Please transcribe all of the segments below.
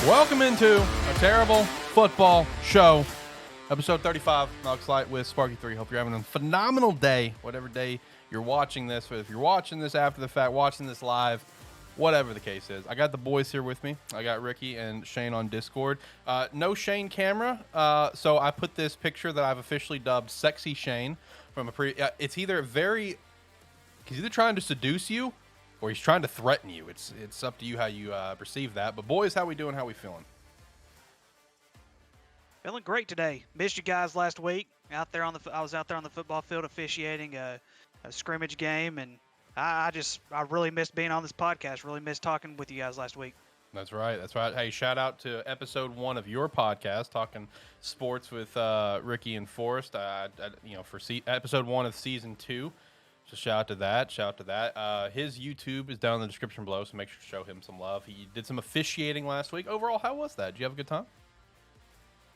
Welcome into a terrible football show, episode 35. Knox Light with SparkE3. Hope you're having a phenomenal day, whatever day you're watching this. If you're watching this after the fact, watching this live, whatever the case is. I got the boys here with me. I got Ricky and Shane on Discord. No Shane camera, so I put this picture that I've officially dubbed Sexy Shane from a it's either he's either trying to seduce you or he's trying to threaten you. It's up to you how you perceive that. But boys, how we doing? How we feeling? Feeling great today. Missed you guys last week. I was out there on the football field officiating a scrimmage game, and I really missed being on this podcast. Really missed talking with you guys last week. That's right. That's right. Hey, shout out to episode 1 of your podcast, talking sports with Ricky and Forrest. For episode 1 of season 2. So shout out to that. His YouTube is down in the description below, so make sure to show him some love. He did some officiating last week. Overall, how was that? Did you have a good time?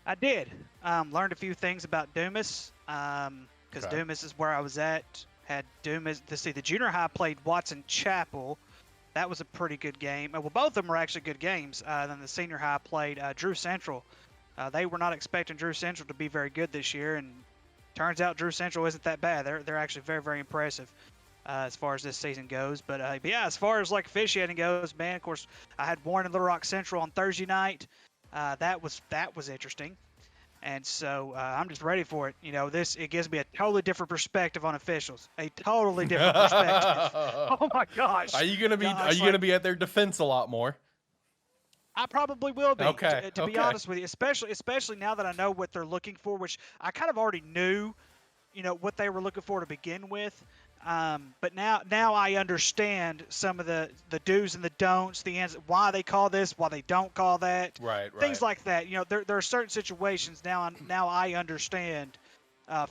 I did. Learned a few things about Dumas, because Dumas is where I was at. Had Dumas the junior high played Watson Chapel. That was a pretty good game. Well, both of them were actually good games. Then the senior high played Drew Central. They were not expecting Drew Central to be very good this year, and turns out Drew Central isn't that bad. They're actually very, very impressive as far as this season goes. But yeah, as far as like officiating goes, man, of course, I had Warren and Little Rock Central on Thursday night. That was interesting. And so I'm just ready for it. You know, it gives me a totally different perspective on officials. A totally different perspective. Oh my gosh! Are you gonna be at their defense a lot more? I probably will be. Okay. To be honest with you, especially now that I know what they're looking for, which I kind of already knew, what they were looking for to begin with. But now I understand some of the do's and the don'ts, why they call this, why they don't call that, right. Things like that. There are certain situations now I understand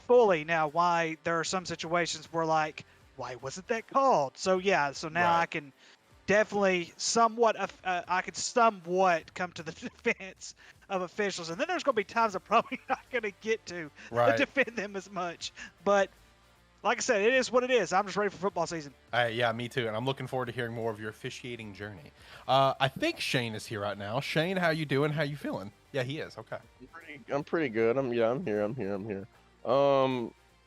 fully now why there are some situations where like, why wasn't that called? So yeah, so now right. I can definitely somewhat come to the defense of officials, and then there's going to be times I'm probably not going to get to defend them as much, but. Like I said, it is what it is. I'm just ready for football season. Yeah, me too. And I'm looking forward to hearing more of your officiating journey. I think Shane is here right now. Shane, how you doing? How you feeling? Yeah, he is. Okay. I'm pretty good. I'm here.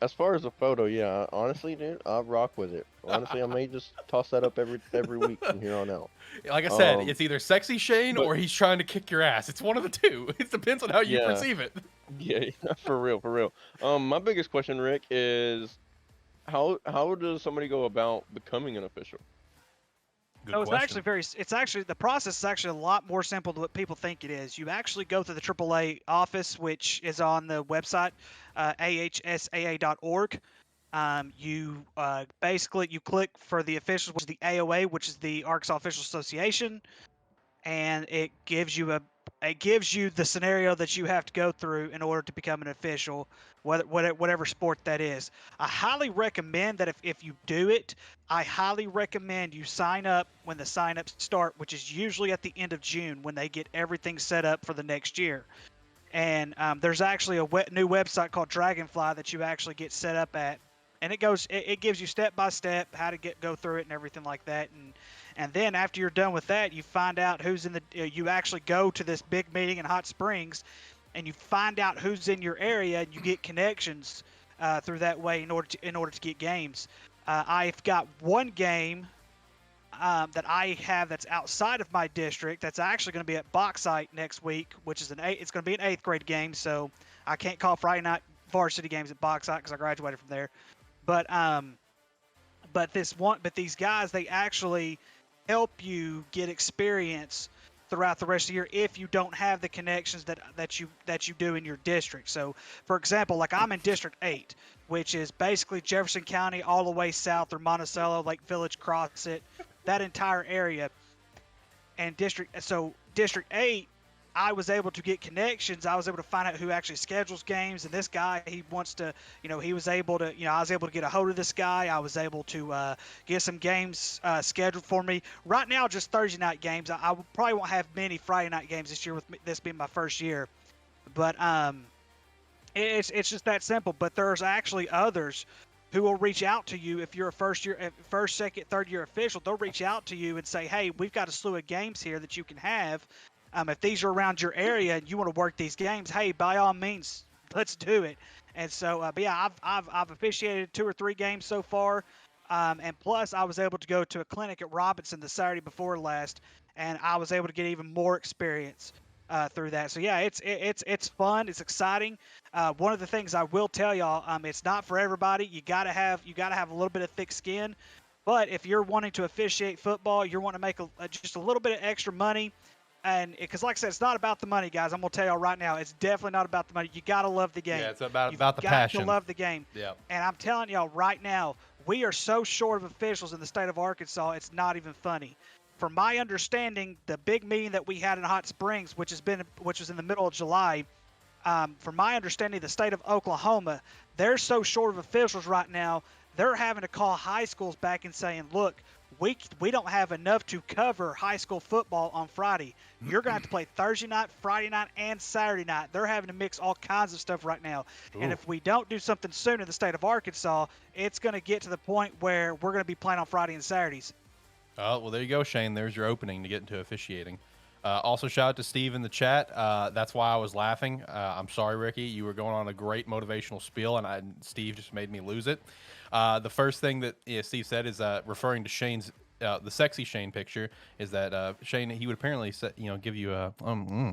As far as the photo, yeah, honestly, dude, I rock with it. Honestly, I may just toss that up every week from here on out. Like I said, it's either sexy Shane or he's trying to kick your ass. It's one of the two. It depends on how you perceive it. Yeah, for real. My biggest question, Rick, is how does somebody go about becoming an official? Good question. The process is actually a lot more simple than what people think it is. You actually go to the AAA office, which is on the website, ahsaa.org. You click for the officials, which is the AOA, which is the Arkansas Officials Association, and it gives you the scenario that you have to go through in order to become an official, whatever sport that is. I highly recommend that if you do it, I highly recommend you sign up when the sign-ups start, which is usually at the end of June when they get everything set up for the next year. And there's actually a new website called Dragonfly that you actually get set up at, and it gives you step by step how to go through it and everything like that. And then after you're done with that, you find out who's in you actually go to this big meeting in Hot Springs, and you find out who's in your area, and you get connections through that way in order to get games. I've got one game that I have that's outside of my district that's actually going to be at Bauxite next week, which is it's going to be an 8th grade game, so I can't call Friday night varsity games at Bauxite because I graduated from there. But these guys, they actually help you get experience throughout the rest of the year if you don't have the connections that you do in your district. So, for example, like I'm in District 8, which is basically Jefferson County all the way south through Monticello, Lake Village, Crossett, that entire area. And District 8, I was able to get connections. I was able to find out who actually schedules games. And this guy, he wants to, he was able to, I was able to get a hold of this guy. I was able to get some games scheduled for me. Right now, just Thursday night games. I probably won't have many Friday night games this year with this being my first year. But it's just that simple. But there's actually others who will reach out to you if you're a first, second, third year official. They'll reach out to you and say, hey, we've got a slew of games here that you can have. If these are around your area and you want to work these games, hey, by all means, let's do it. And so, but yeah, I've officiated 2 or 3 games so far, and plus I was able to go to a clinic at Robinson the Saturday before last, and I was able to get even more experience through that. So yeah, it's fun, it's exciting. One of the things I will tell y'all, it's not for everybody. You gotta have a little bit of thick skin. But if you're wanting to officiate football, you're wanting to make just a little bit of extra money. And because, like I said, it's not about the money, guys. I'm gonna tell y'all right now, it's definitely not about the money. You gotta love the game. Yeah, it's about the got passion. to love the game. Yeah. And I'm telling y'all right now, we are so short of officials in the state of Arkansas. It's not even funny. From my understanding, the big meeting that we had in Hot Springs, which was in the middle of July, from my understanding, the state of Oklahoma, they're so short of officials right now. They're having to call high schools back and saying, look, we don't have enough to cover high school football on Friday. You're going to have to play Thursday night, Friday night, and Saturday night. They're having to mix all kinds of stuff right now. Ooh. And if we don't do something soon in the state of Arkansas, it's going to get to the point where we're going to be playing on Friday and Saturdays. Oh, well, there you go, Shane. There's your opening to get into officiating. Also, shout out to Steve in the chat. That's why I was laughing. I'm sorry, Ricky. You were going on a great motivational spiel, and Steve just made me lose it. The first thing that Steve said is referring to Shane's the sexy Shane picture is that Shane, he would apparently give you a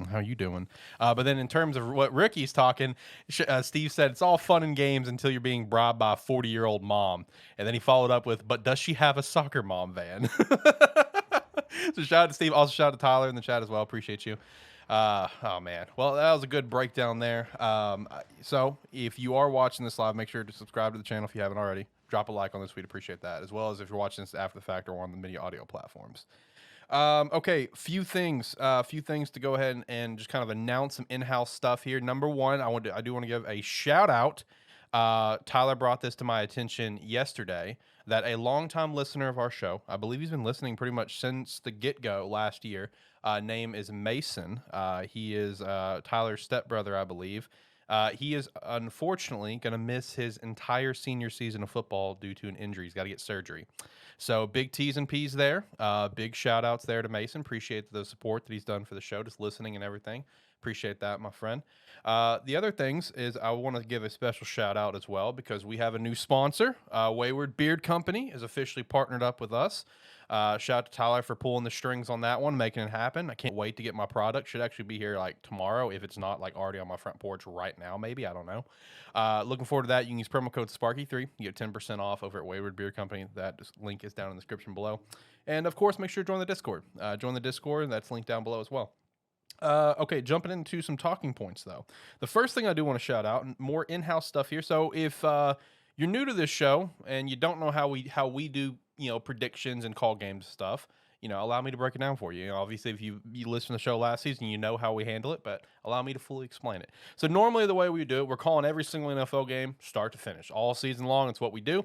how you doing? But then in terms of what Ricky's talking, Steve said it's all fun and games until you're being bribed by a 40-year-old mom, and then he followed up with, but does she have a soccer mom van? So shout out to Steve. Also shout out to Tyler in the chat as well. Appreciate you. Oh man, well that was a good breakdown there. So if you are watching this live, make sure to subscribe to the channel if you haven't already. Drop a like on this, we'd appreciate that, as well as if you're watching this after the fact or on the media audio platforms. Okay, few things to go ahead and just kind of announce some in-house stuff here. Number one, I do want to give a shout out. Tyler brought this to my attention yesterday, that a longtime listener of our show, I believe he's been listening pretty much since the get-go last year, name is Mason. He is Tyler's stepbrother, I believe. He is unfortunately going to miss his entire senior season of football due to an injury. He's got to get surgery. So big T's and P's there. Big shout outs there to Mason. Appreciate the support that he's done for the show, just listening and everything. Appreciate that, my friend. The other things is I want to give a special shout out as well, because we have a new sponsor. Wayward Beard Company is officially partnered up with us. Shout out to Tyler for pulling the strings on that one, making it happen. I can't wait to get my product. Should actually be here like tomorrow, if it's not like already on my front porch right now, maybe. I don't know. Looking forward to that. You can use promo code SparkE3. You get 10% off over at Wayward Beard Company. That link is down in the description below. And of course, make sure to join the Discord. Join the Discord. That's linked down below as well. Okay, jumping into some talking points, though. The first thing I do want to shout out, and more in-house stuff here. So if you're new to this show and you don't know how we do, predictions and call games stuff, allow me to break it down for you. Obviously, if you listened to the show last season, you know how we handle it, but allow me to fully explain it. So normally the way we do it, we're calling every single NFL game start to finish. All season long, it's what we do.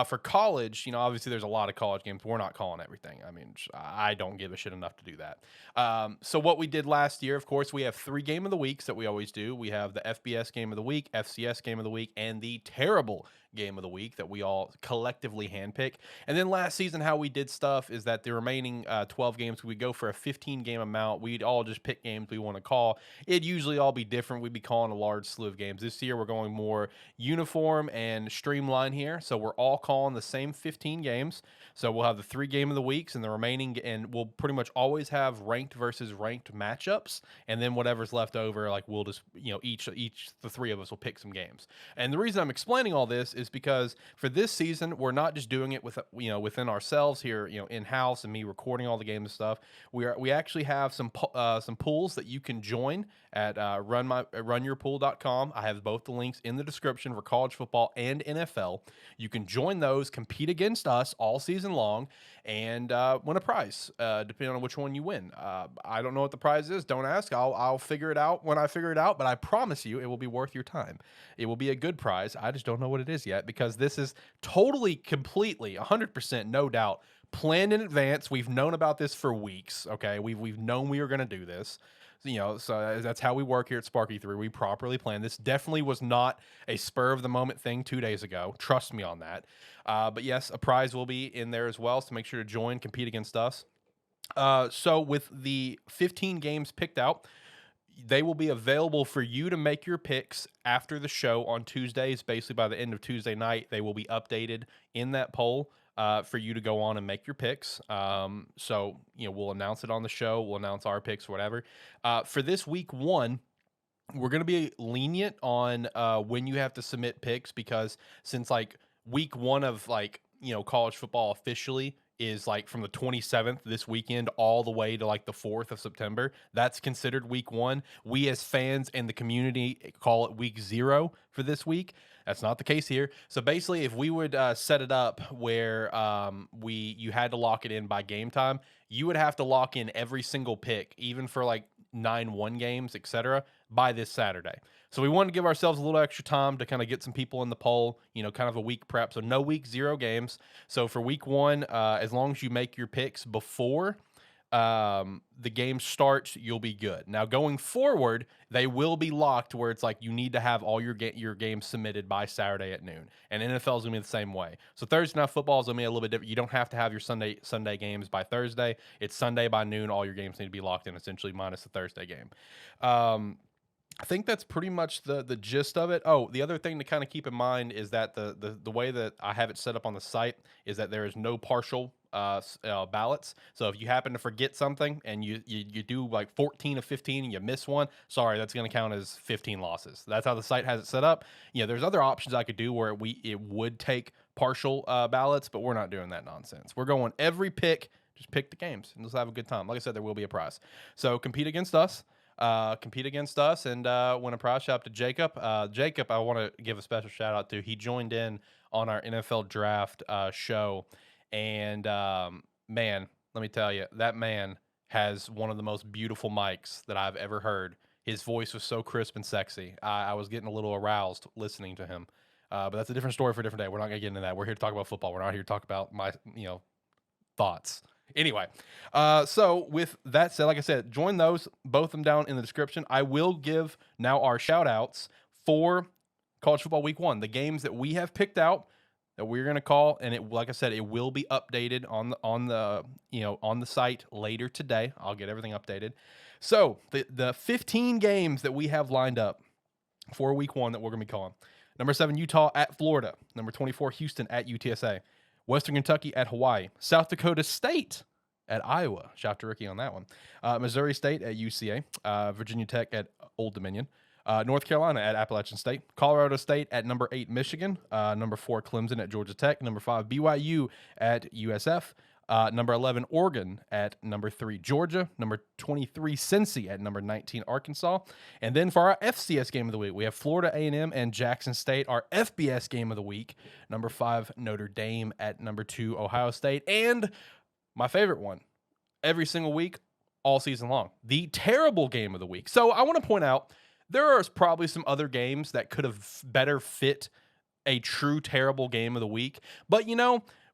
For college, obviously there's a lot of college games. We're not calling everything. I mean, I don't give a shit enough to do that. So what we did last year, of course, we have 3 game of the weeks that we always do. We have the FBS game of the week, FCS game of the week, and the terrible game of the week that we all collectively handpick. And then last season, how we did stuff is that the remaining 12 games, we go for a 15 game amount. We'd all just pick games we want to call. It'd usually all be different. We'd be calling a large slew of games. This year, we're going more uniform and streamlined here. So we're all calling the same 15 games. So we'll have the 3 game of the weeks and the remaining, and we'll pretty much always have ranked versus ranked matchups. And then whatever's left over, like we'll just, each the 3 of us will pick some games. And the reason I'm explaining all this is because for this season, we're not just doing it with, within ourselves here, in-house and me recording all the games and stuff. We actually have some pools that you can join at runyourpool.com. I have both the links in the description for college football and NFL. You can join those, compete against us all season long, and win a prize, depending on which one you win. I don't know what the prize is. Don't ask. I'll figure it out when I figure it out, but I promise you it will be worth your time. It will be a good prize. I just don't know what it is yet, because this is totally, completely, 100%, no doubt, planned in advance. We've known about this for weeks, okay? We've known we were going to do this. So that's how we work here at SparkE3. We properly plan. This definitely was not a spur-of-the-moment thing 2 days ago. Trust me on that. But yes, a prize will be in there as well, so make sure to join, compete against us. So with the 15 games picked out, they will be available for you to make your picks after the show on Tuesdays. Basically, by the end of Tuesday night, they will be updated in that poll for you to go on and make your picks. So, we'll announce it on the show. We'll announce our picks, whatever. For this week 1, we're going to be lenient on when you have to submit picks, because since like week 1 of college football officially is like from the 27th this weekend all the way to like the 4th of September, that's considered week 1. We as fans and the community call it week 0 for this week. That's not the case here. So basically, if we would set it up where you had to lock it in by game time, you would have to lock in every single pick, even for like 9-1 games, etc., by this Saturday. So we wanted to give ourselves a little extra time to kind of get some people in the poll, kind of a week prep. So no week 0 games. So for week 1, as long as you make your picks before the game starts, you'll be good. Now going forward, they will be locked where it's like you need to have all your games submitted by Saturday at noon. And NFL is going to be the same way. So Thursday night football is going to be a little bit different. You don't have to have your Sunday games by Thursday. It's Sunday by noon. All your games need to be locked in, essentially, minus the Thursday game. I think that's pretty much the gist of it. Oh, the other thing to kind of keep in mind is that the way that I have it set up on the site is that there is no partial ballots. So if you happen to forget something and you do like 14 of 15 and you miss one, sorry, that's going to count as 15 losses. That's how the site has it set up. There's other options I could do where it would take partial ballots, but we're not doing that nonsense. We're going every pick, just pick the games and let's have a good time. Like I said, there will be a prize. So compete against us. And win a prize. Shout out to Jacob. Jacob, I want to give a special shout out to. He joined in on our NFL draft show, and man, let me tell you, that man has one of the most beautiful mics that I've ever heard. His voice was so crisp and sexy. I was getting a little aroused listening to him. But that's a different story for a different day. We're not gonna get into that. We're here to talk about football. We're not here to talk about my thoughts. Anyway, so with that said, like I said, join those, both of them down in the description. I will give now our shout outs for college football week 1, the games that we have picked out that we're going to call. And like I said, it will be updated on the site later today. I'll get everything updated. So the 15 games that we have lined up for week 1 that we're going to be calling: number 7, Utah at Florida; number 24, Houston at UTSA; Western Kentucky at Hawaii; South Dakota State at Iowa. Shout out to Ricky on that one. Missouri State at UCA. Virginia Tech at Old Dominion. North Carolina at Appalachian State. Colorado State at number 8, Michigan. Number 4, Clemson at Georgia Tech. Number 5, BYU at USF. Number 11, Oregon at number 3, Georgia. Number 23, Cincy at number 19, Arkansas. And then for our FCS game of the week, we have Florida A&M and Jackson State. Our FBS game of the week, number 5, Notre Dame at number 2, Ohio State. And my favorite one, every single week, all season long, the terrible game of the week. So I want to point out, there are probably some other games that could have better fit a true terrible game of the week. But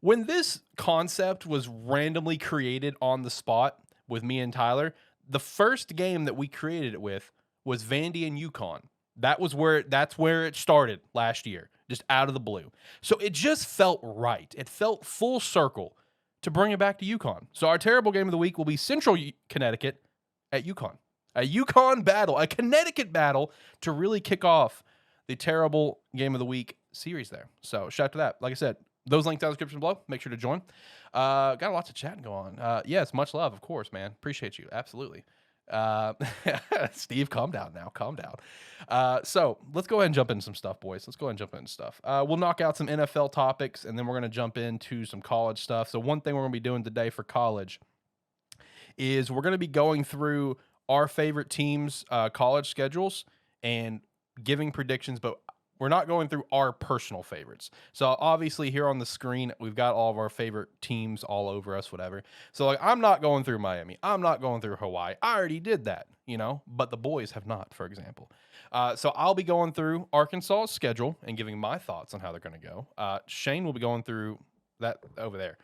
when this concept was randomly created on the spot with me and Tyler, the first game that we created it with was Vandy and UConn. That's where it started last year, just out of the blue. So it just felt right. It felt full circle to bring it back to UConn. So our terrible game of the week will be Central Connecticut at UConn. A UConn battle, a Connecticut battle to really kick off the terrible game of the week series there. So shout out to that. Like I said, those links down in the description below. Make sure to join. Got lots of chatting going on. Yes, much love, of course, man. Appreciate you. Absolutely. Steve, calm down now. Calm down. So let's go ahead and jump into some stuff, boys. Let's go ahead and jump into stuff. We'll knock out some NFL topics, and then we're going to jump into some college stuff. So one thing we're going to be doing today for college is we're going to be going through our favorite teams' college schedules and giving predictions, but we're not going through our personal favorites. So obviously here on the screen, we've got all of our favorite teams all over us, whatever. So like, I'm not going through Miami. I'm not going through Hawaii. I already did that, but the boys have not, for example. So I'll be going through Arkansas's schedule and giving my thoughts on how they're going to go. Shane will be going through that over there.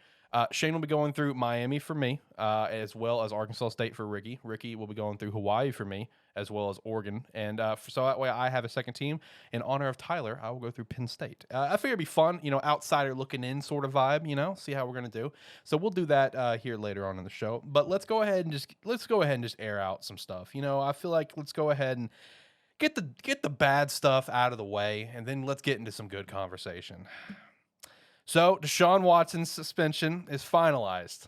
Shane will be going through Miami for me, as well as Arkansas State for Ricky. Ricky will be going through Hawaii for me, as well as Oregon. And so that way I have a second team. In honor of Tyler, I will go through Penn State. I figure it'd be fun, outsider looking in sort of vibe, see how we're going to do. So we'll do that here later on in the show. But let's go ahead and just air out some stuff. I feel like let's go ahead and get the bad stuff out of the way, and then let's get into some good conversation. So Deshaun Watson's suspension is finalized.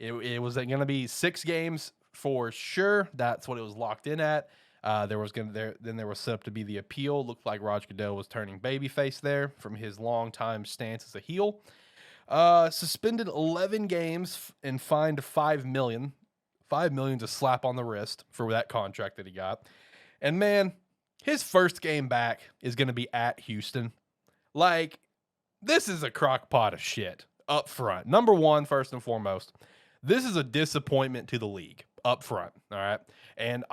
It was going to be 6 games for sure. That's what it was locked in at. There was set up to be the appeal. Looked like Roger Goodell was turning babyface there from his long-time stance as a heel. Suspended 11 games and fined $5 million. $5 million to slap on the wrist for that contract that he got. And man, his first game back is going to be at Houston. Like, this is a crock pot of shit up front. Number one, first and foremost, this is a disappointment to the league up front. All right. And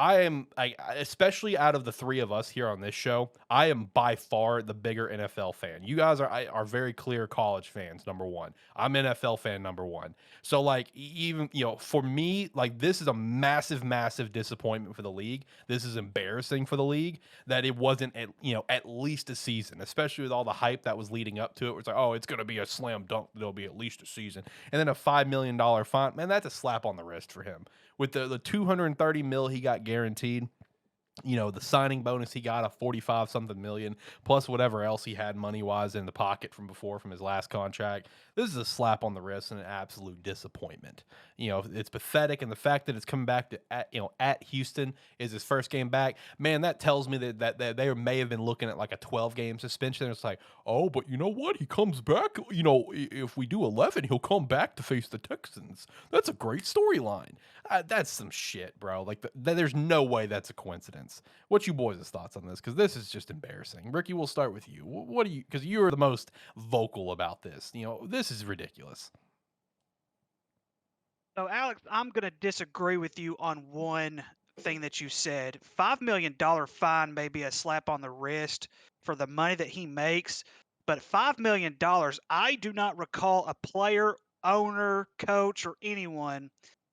especially out of the 3 of us here on this show, I am by far the bigger NFL fan. You guys are very clear college fans, number one. I'm NFL fan, number one. So like, even, for me, like, this is a massive, massive disappointment for the league. This is embarrassing for the league that it wasn't at least a season, especially with all the hype that was leading up to it. Where it's like, oh, it's going to be a slam dunk. There'll be at least a season. And then a $5 million fine. Man, that's a slap on the wrist for him. With the $230 million he got guaranteed, the signing bonus he got of 45 something million, plus whatever else he had money wise in the pocket from before from his last contract. This is a slap on the wrist and an absolute disappointment. It's pathetic, and the fact that it's coming back to at Houston is his first game back. Man, that tells me that they may have been looking at like a 12-game suspension. It's like, oh, but you know what? He comes back. If we do 11, he'll come back to face the Texans. That's a great storyline. That's some shit, bro. Like, there's no way that's a coincidence. What's you boys' thoughts on this? Because this is just embarrassing. Ricky, we'll start with you. What do you? Because you are the most vocal about this. This is ridiculous. So, Alex, I'm going to disagree with you on one thing that you said. $5 million fine may be a slap on the wrist for the money that he makes, but $5 million, I do not recall a player, owner, coach, or anyone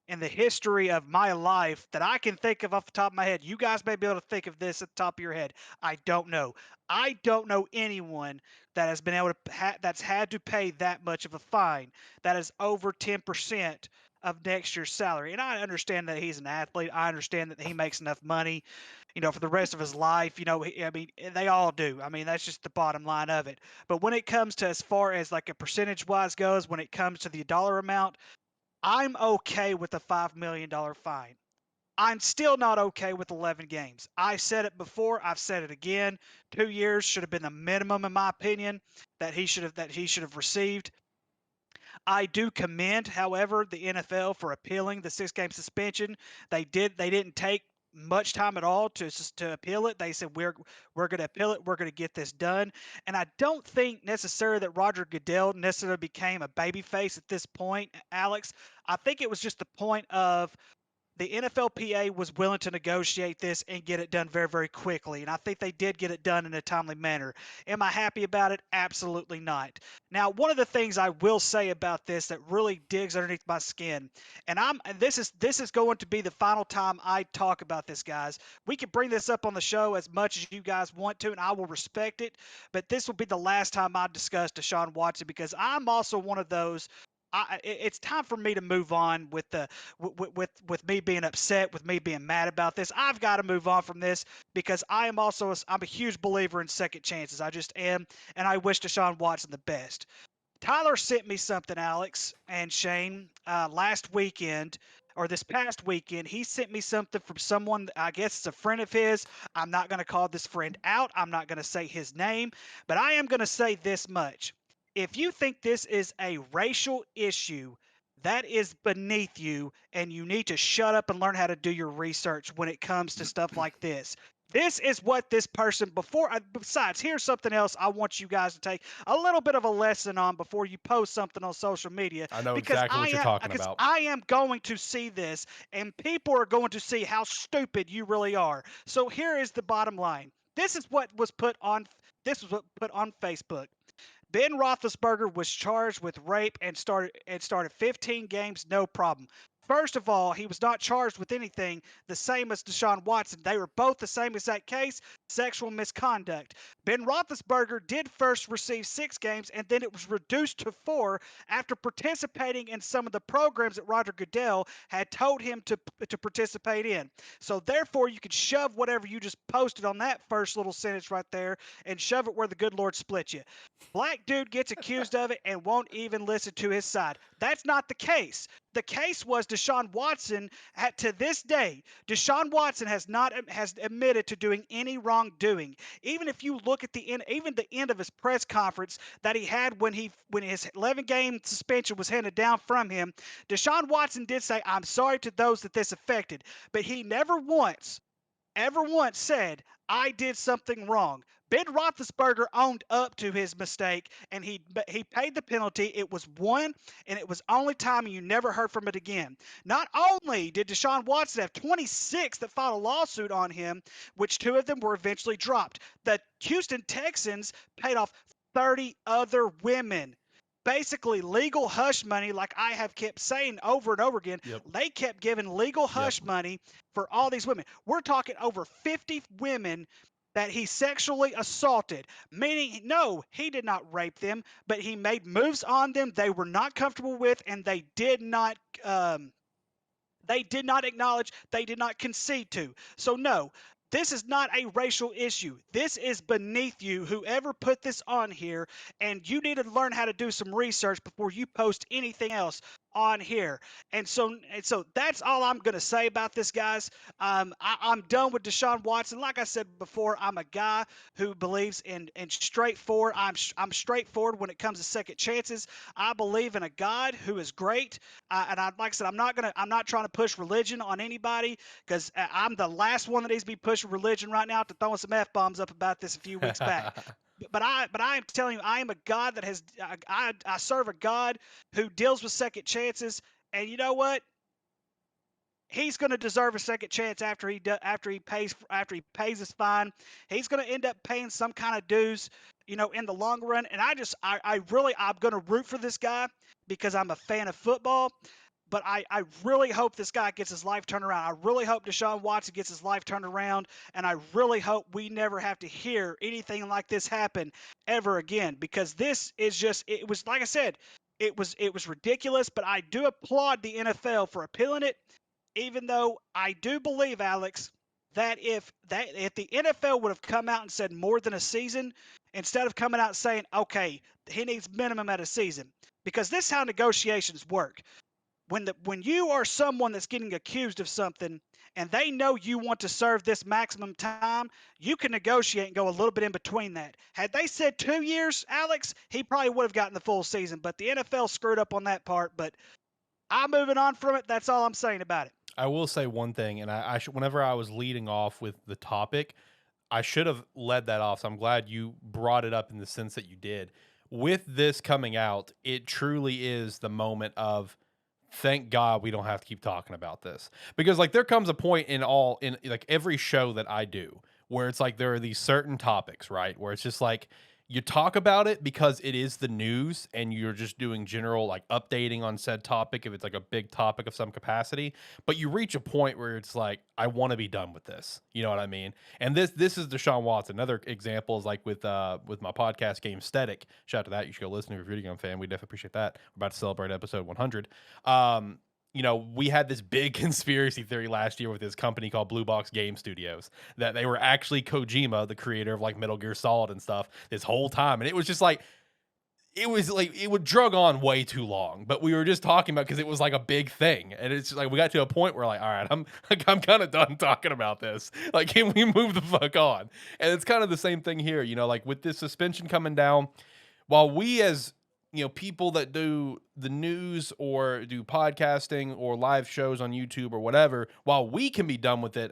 in the history of my life that I can think of off the top of my head. You guys may be able to think of this at the top of your head. I don't know. I don't know anyone that has been able to that's had to pay that much of a fine. That is over 10% of next year's salary. And I understand that he's an athlete. I understand that he makes enough money, for the rest of his life. They all do. I mean, that's just the bottom line of it. But when it comes to as far as like a percentage wise goes, when it comes to the dollar amount, I'm okay with a $5 million fine. I'm still not okay with 11 games. I said it before. I've said it again. 2 years should have been the minimum, in my opinion, that he should have received. I do commend, however, the NFL for appealing the 6-game suspension. They didn't take much time at all to appeal it. They said we're going to appeal it. We're going to get this done. And I don't think necessarily that Roger Goodell necessarily became a babyface at this point, Alex. I think it was just the point of the NFLPA was willing to negotiate this and get it done very, very quickly. And I think they did get it done in a timely manner. Am I happy about it? Absolutely not. Now, one of the things I will say about this that really digs underneath my skin, and this is going to be the final time I talk about this, guys. We can bring this up on the show as much as you guys want to, and I will respect it. But this will be the last time I discuss Deshaun Watson, because I'm also one of those. It's time for me to move on with me being upset, with me being mad about this. I've got to move on from this, because I'm a huge believer in second chances. I just am, and I wish Deshaun Watson the best. Tyler sent me something, Alex and Shane, last weekend, or this past weekend. He sent me something from someone, I guess it's a friend of his. I'm not going to call this friend out. I'm not going to say his name, but I am going to say this much. If you think this is a racial issue, that is beneath you, and you need to shut up and learn how to do your research when it comes to stuff like this. This is what this person besides, here's something else I want you guys to take a little bit of a lesson on before you post something on social media. I know exactly what you're talking about. I am going to see this, and people are going to see how stupid you really are. So here is the bottom line. This is what was put on Facebook. Ben Roethlisberger was charged with rape and started 15 games, no problem. First of all, he was not charged with anything, the same as Deshaun Watson. They were both the same exact case, sexual misconduct. Ben Roethlisberger did first receive 6 games, and then it was reduced to 4 after participating in some of the programs that Roger Goodell had told him to participate in. So therefore, you could shove whatever you just posted on that first little sentence right there and shove it where the good Lord split you. Black dude gets accused of it and won't even listen to his side. That's not the case. The case was Deshaun Watson. To this day, Deshaun Watson has admitted to doing any wrongdoing. Even if you look at the end of his press conference that he had when his 11-game suspension was handed down from him, Deshaun Watson did say, "I'm sorry to those that this affected," but he never once ever once said, "I did something wrong." Ben Roethlisberger owned up to his mistake, and he paid the penalty. It was one, and it was only time, and you never heard from it again. Not only did Deshaun Watson have 26 that filed a lawsuit on him, which 2 of them were eventually dropped, the Houston Texans paid off 30 other women. Basically, legal hush money, like I have kept saying over and over again. Yep. They kept giving legal hush money for all these women. We're talking over 50 women that he sexually assaulted, meaning, no, he did not rape them, but he made moves on them they were not comfortable with, and they did not acknowledge, they did not concede to. So no, this is not a racial issue. This is beneath you, whoever put this on here, and you need to learn how to do some research before you post anything else on here. And so that's all I'm going to say about this, guys. I'm done with Deshaun Watson. Like I said before, I'm a guy who believes in straightforward. I'm straightforward when it comes to second chances. I believe in a God who is great. Like I said, I'm not trying to push religion on anybody, because I'm the last one that needs to be pushing religion right now, to throwing some F-bombs up about this a few weeks back. But I am telling you, I am a God that has, I serve a God who deals with second chances. And you know what? He's going to deserve a second chance after he pays his fine. He's going to end up paying some kind of dues, in the long run. And I'm going to root for this guy because I'm a fan of football. But I really hope this guy gets his life turned around. I really hope Deshaun Watson gets his life turned around, and I really hope we never have to hear anything like this happen ever again, because this is just, it was, like I said, it was ridiculous. But I do applaud the NFL for appealing it, even though I do believe, Alex, that if the NFL would have come out and said more than a season, instead of coming out and saying, okay, he needs minimum at a season, because this is how negotiations work. When you are someone that's getting accused of something and they know you want to serve this maximum time, you can negotiate and go a little bit in between that. Had they said 2 years, Alex, he probably would have gotten the full season, but the NFL screwed up on that part. But I'm moving on from it. That's all I'm saying about it. I will say one thing, and whenever I was leading off with the topic, I should have led that off. So I'm glad you brought it up in the sense that you did. With this coming out, it truly is the moment of, thank God we don't have to keep talking about this, because like there comes a point in like every show that I do where it's like there are these certain topics, right, where it's just like you talk about it because it is the news and you're just doing general like updating on said topic if it's like a big topic of some capacity, but you reach a point where it's like, I want to be done with this, you know what I mean? And this is Deshaun Watson. Another example is like with my podcast Gamesthetic. Shout out to that, you should go listen if you're a video game fan. We definitely appreciate that. We're about to celebrate episode 100. We had this big conspiracy theory last year with this company called Blue Box Game Studios, that they were actually Kojima, the creator of like Metal Gear Solid and stuff, this whole time. And it was just like, it would drug on way too long, but we were just talking about, because it was like a big thing. And it's like, we got to a point where like, all right, I'm kind of done talking about this. Like, can we move the fuck on? And it's kind of the same thing here, like with this suspension coming down, while we as, people that do the news or do podcasting or live shows on YouTube or whatever, while we can be done with it,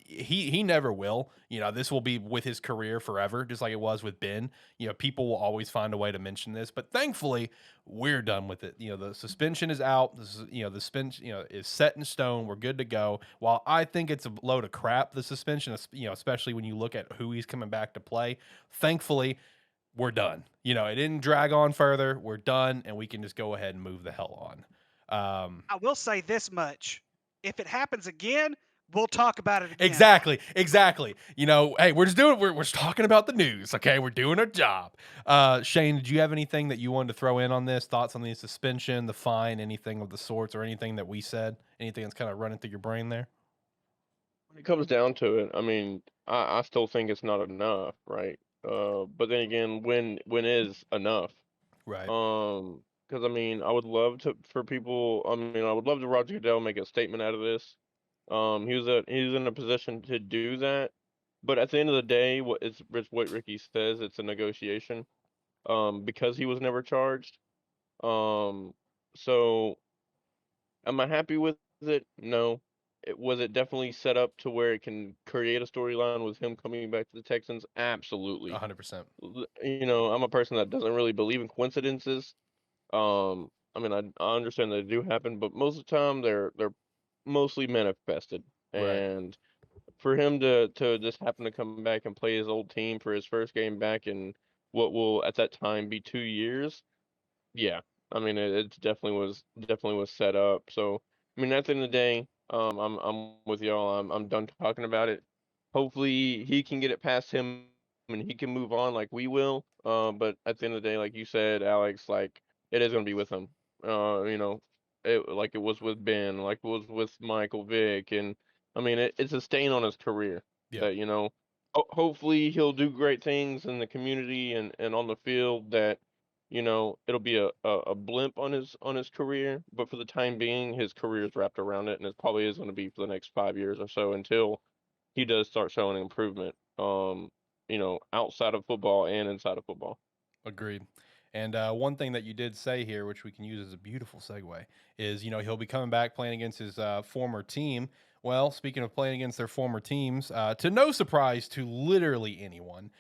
he never will. This will be with his career forever, just like it was with Ben. People will always find a way to mention this, but thankfully we're done with it. The suspension is out. The suspension, is set in stone. We're good to go. While I think it's a load of crap, the suspension, especially when you look at who he's coming back to play, thankfully we're done. You know, it didn't drag on further. We're done, and we can just go ahead and move the hell on. I will say this much: if it happens again, we'll talk about it again. Exactly. You know, hey, we're just talking about the news, okay? We're doing our job. Shane, did you have anything that you wanted to throw in on this? Thoughts on the suspension, the fine, anything of the sorts, or anything that we said? Anything that's kind of running through your brain there? When it comes down to it, I mean, I still think it's not enough, right? But then again, when is enough? Right. Because I mean, I would love to for people. I mean, I would love to Roger Goodell make a statement out of this. He's in a position to do that, but at the end of the day, it's what Ricky says. It's a negotiation. Because he was never charged. Um, so am I happy with it? No. Was it definitely set up to where it can create a storyline with him coming back to the Texans? Absolutely. 100%. You know, I'm a person that doesn't really believe in coincidences. I mean, I understand they do happen, but most of the time they're mostly manifested. Right. And for him to just happen to come back and play his old team for his first game back in what will at that time be 2 years, yeah, I mean it definitely was set up. So I mean at the end of the day, I'm with y'all. I'm done talking about it. Hopefully he can get it past him and he can move on like we will. But at the end of the day, like you said, Alex, like it is gonna be with him. You know, like it was with Ben, like it was with Michael Vick, and I mean it's a stain on his career Yep. that hopefully he'll do great things in the community and on the field that it'll be a blimp on his career, but for the time being, his career is wrapped around it, and it probably is going to be for the next 5 years or so until he does start showing improvement. Outside of football and inside of football. Agreed. And one thing that you did say here, which we can use as a beautiful segue, is he'll be coming back playing against his former team. Well, speaking of playing against their former teams, to no surprise to literally anyone,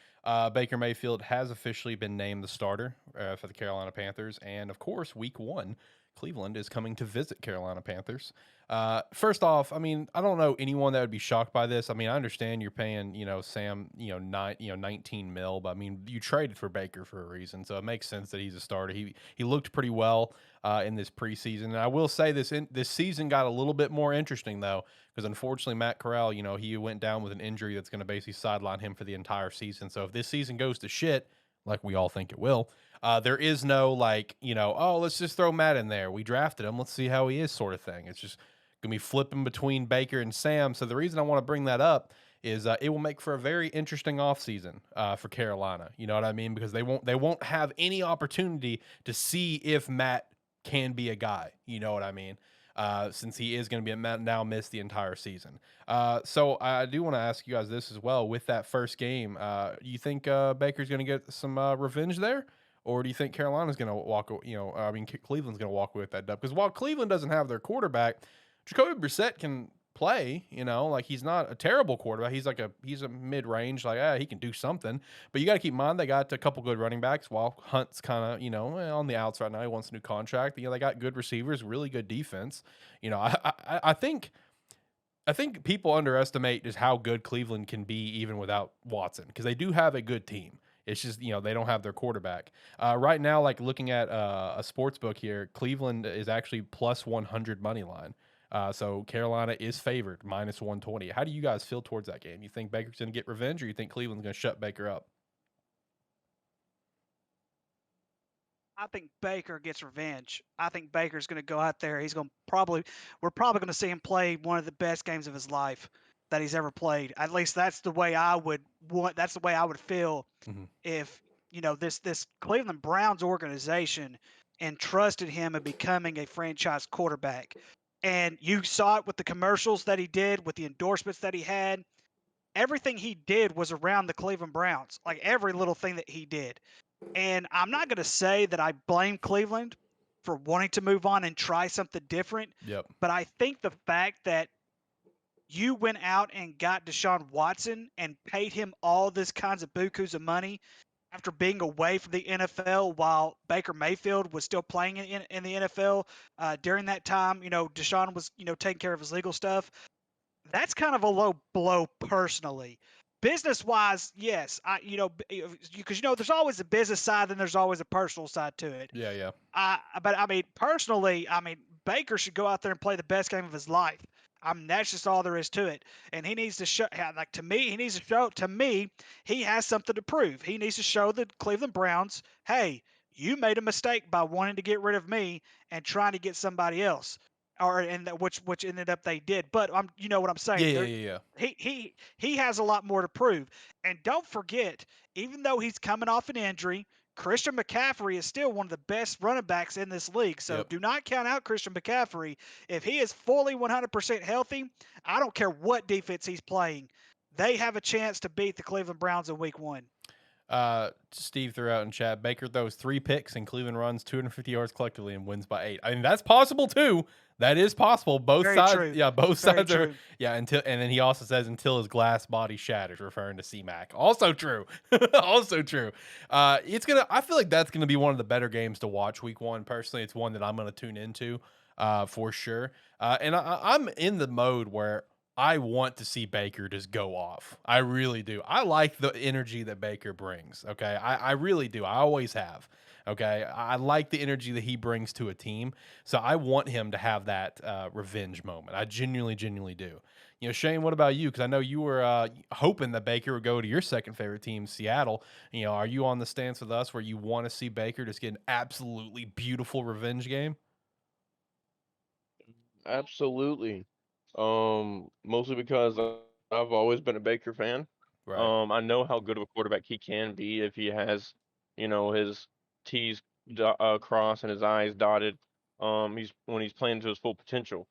Baker Mayfield has officially been named the starter for the Carolina Panthers. And of course, week 1, Cleveland is coming to visit Carolina Panthers. First off, I mean, I don't know anyone that would be shocked by this. I mean, I understand you're paying, Sam, 19 mil, but I mean, you traded for Baker for a reason, so it makes sense that he's a starter. He looked pretty well in this preseason, and I will say this season got a little bit more interesting though, because unfortunately Matt Corral, he went down with an injury that's going to basically sideline him for the entire season. So if this season goes to shit, like we all think it will, there is no oh, let's just throw Matt in there. We drafted him. Let's see how he is sort of thing. It's just going to be flipping between Baker and Sam. So the reason I want to bring that up is it will make for a very interesting offseason for Carolina. You know what I mean? Because they won't have any opportunity to see if Matt can be a guy. You know what I mean? Since he is going to be now missed the entire season. So I do want to ask you guys this as well. With that first game, you think Baker's going to get some revenge there? Or do you think Carolina's going to Cleveland's going to walk away with that dub? Because while Cleveland doesn't have their quarterback, Jacoby Brissett can play, he's not a terrible quarterback. He's a mid-range, he can do something. But you got to keep in mind they got a couple good running backs while Hunt's kind of, on the outs right now. He wants a new contract. They got good receivers, really good defense. I think people underestimate just how good Cleveland can be even without Watson, because they do have a good team. It's just, they don't have their quarterback. Right now, looking at a sports book here, Cleveland is actually plus 100 money line. So Carolina is favored, minus 120. How do you guys feel towards that game? You think Baker's going to get revenge, or you think Cleveland's going to shut Baker up? I think Baker gets revenge. I think Baker's going to go out there. We're probably going to see him play one of the best games of his life that he's ever played. At least that's the way I would feel if, this Cleveland Browns organization entrusted him in becoming a franchise quarterback. And you saw it with the commercials that he did, with the endorsements that he had. Everything he did was around the Cleveland Browns, like every little thing that he did. And I'm not going to say that I blame Cleveland for wanting to move on and try something different. Yep. But I think the fact that you went out and got Deshaun Watson and paid him all this kinds of bukus of money after being away from the NFL while Baker Mayfield was still playing in the NFL during that time, Deshaun was, taking care of his legal stuff. That's kind of a low blow personally, business wise, yes, because there's always a business side, then there's always a personal side to it. Yeah. But I mean, personally, I mean, Baker should go out there and play the best game of his life. I mean, that's just all there is to it. And he needs to show, like, to me, he has something to prove. He needs to show the Cleveland Browns, hey, you made a mistake by wanting to get rid of me and trying to get somebody else, which ended up they did. But you know what I'm saying? Yeah. He has a lot more to prove. And don't forget, even though he's coming off an injury, Christian McCaffrey is still one of the best running backs in this league. So Yep. do not count out Christian McCaffrey. If he is fully 100% healthy, I don't care what defense he's playing. They have a chance to beat the Cleveland Browns in week 1. Steve threw out in chat, Baker throws 3 picks and Cleveland runs 250 yards collectively and wins by 8. I mean, that's possible too. That is possible. Both Very sides, true. yeah, both Very sides are, true. yeah. And then he also says until his glass body shatters, referring to C-Mac. Also true. Also true. I feel like that's gonna be one of the better games to watch week 1. Personally, it's one that I'm gonna tune into, for sure. And I'm in the mode where I want to see Baker just go off. I really do. I like the energy that Baker brings. Okay. I really do. I always have. Okay. I like the energy that he brings to a team. So I want him to have that revenge moment. I genuinely do. You know, Shane, what about you? Because I know you were hoping that Baker would go to your second favorite team, Seattle. You know, are you on the stance with us where you want to see Baker just get an absolutely beautiful revenge game? Absolutely. Mostly because I've always been a Baker fan. Right. I know how good of a quarterback he can be if he has, his T's crossed and his I's dotted. When he's playing to his full potential.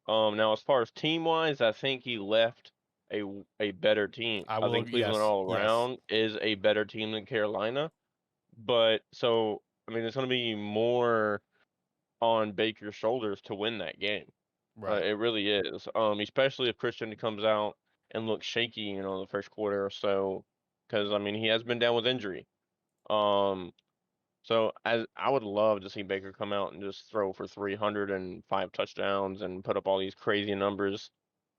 Now as far as team wise, I think he left a better team. I I will. think Cleveland Yes. all Yes. around is a better team than Carolina. But so I mean, it's going to be more on Baker's shoulders to win that game. Right. It really is. Especially if Christian comes out and looks shaky, the first quarter or so, because I mean he has been down with injury. Um, so as I would love to see Baker come out and just throw for 305 touchdowns and put up all these crazy numbers.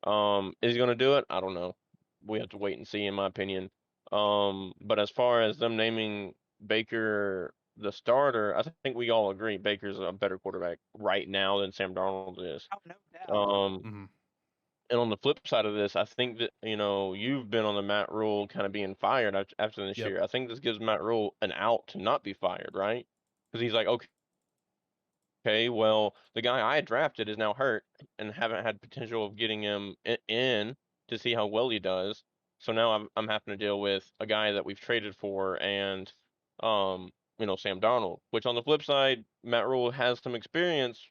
Is he gonna do it? I don't know. We have to wait and see, in my opinion. But as far as them naming Baker the starter, I think we all agree Baker's a better quarterback right now than Sam Darnold is. Oh, no doubt. Mhm. And on the flip side of this, I think that, you've been on the Matt Rule kind of being fired after this Yep. year. I think this gives Matt Rule an out to not be fired, right? Because he's like, okay, well, the guy I drafted is now hurt and haven't had potential of getting him in to see how well he does. So now I'm having to deal with a guy that we've traded for and, Sam Darnold. Which on the flip side, Matt Rule has some experience,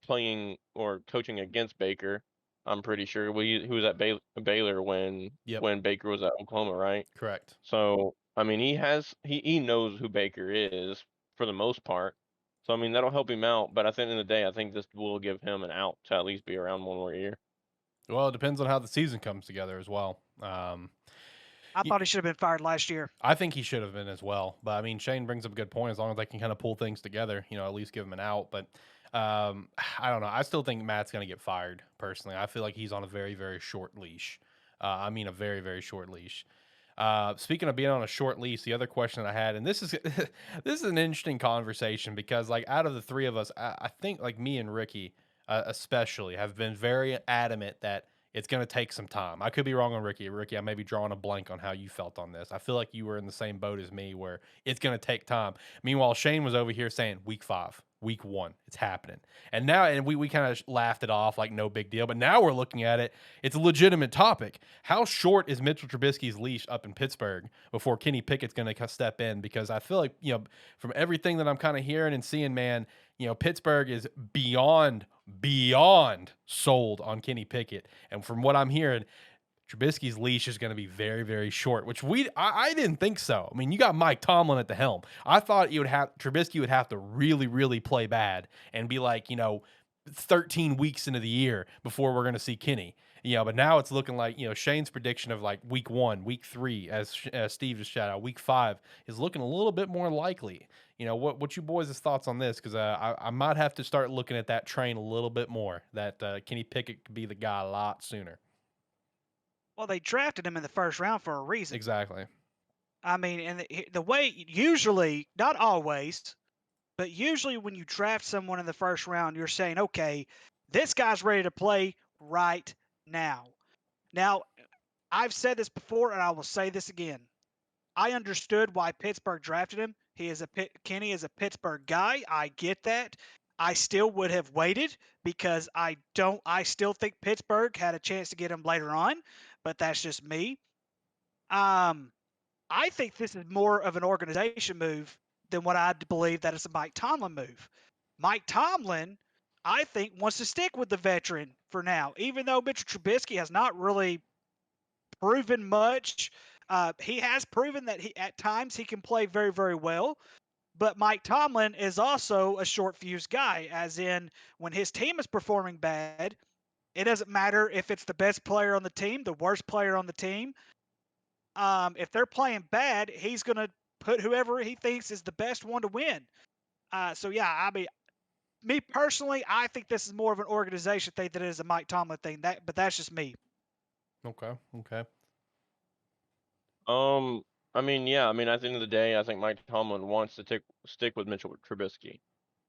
playing or coaching against Baker. I'm pretty sure he was at Baylor when Yep. Baker was at Oklahoma, right? Correct. So I mean, he knows who Baker is for the most part. So I mean, that'll help him out. But at the end of the day, I think this will give him an out to at least be around one more year. Well, it depends on how the season comes together as well. I thought he should have been fired last year. I think he should have been as well. But I mean, Shane brings up a good point. As long as they can kind of pull things together, at least give him an out. But I don't know. I still think Matt's going to get fired. Personally, I feel like he's on a very, very short leash. I mean, a very, very short leash. Speaking of being on a short leash, the other question that I had, and this is this is an interesting conversation because like out of the three of us, I think like me and Ricky especially have been very adamant that it's going to take some time. I could be wrong on Ricky. Ricky, I may be drawing a blank on how you felt on this. I feel like you were in the same boat as me where it's going to take time. Meanwhile, Shane was over here saying week 5, week 1, it's happening. And now, and we kind of laughed it off like no big deal. But now we're looking at it. It's a legitimate topic. How short is Mitchell Trubisky's leash up in Pittsburgh before Kenny Pickett's going to step in? Because I feel like, from everything that I'm kind of hearing and seeing, man, Pittsburgh is beyond sold on Kenny Pickett. And from what I'm hearing, Trubisky's leash is going to be very, very short, which I didn't think so. I mean, you got Mike Tomlin at the helm. I thought Trubisky would have to really, really play bad and be like, 13 weeks into the year before we're going to see Kenny. But now it's looking like, Shane's prediction of like week 1, week 3, as Steve just shouted out, week 5 is looking a little bit more likely. What you boys' thoughts on this? Because I might have to start looking at that train a little bit more, that Kenny Pickett could be the guy a lot sooner. Well, they drafted him in the first round for a reason. Exactly. I mean, and the way usually, not always, but usually when you draft someone in the first round, you're saying, okay, this guy's ready to play right now. Now, I've said this before, and I will say this again. I understood why Pittsburgh drafted him. Kenny is a Pittsburgh guy. I get that. I still would have waited because I still think Pittsburgh had a chance to get him later on, but that's just me. I think this is more of an organization move than what I believe that it's a Mike Tomlin move. Mike Tomlin, I think, wants to stick with the veteran for now, even though Mitchell Trubisky has not really proven much. He has proven that at times he can play very, very well. But Mike Tomlin is also a short fuse guy, as in when his team is performing bad, it doesn't matter if it's the best player on the team, the worst player on the team. If they're playing bad, he's going to put whoever he thinks is the best one to win. So yeah, I mean, me personally, I think this is more of an organization thing than it is a Mike Tomlin thing. But that's just me. Okay. Okay. I mean, yeah. I mean, at the end of the day, I think Mike Tomlin wants to stick with Mitchell Trubisky.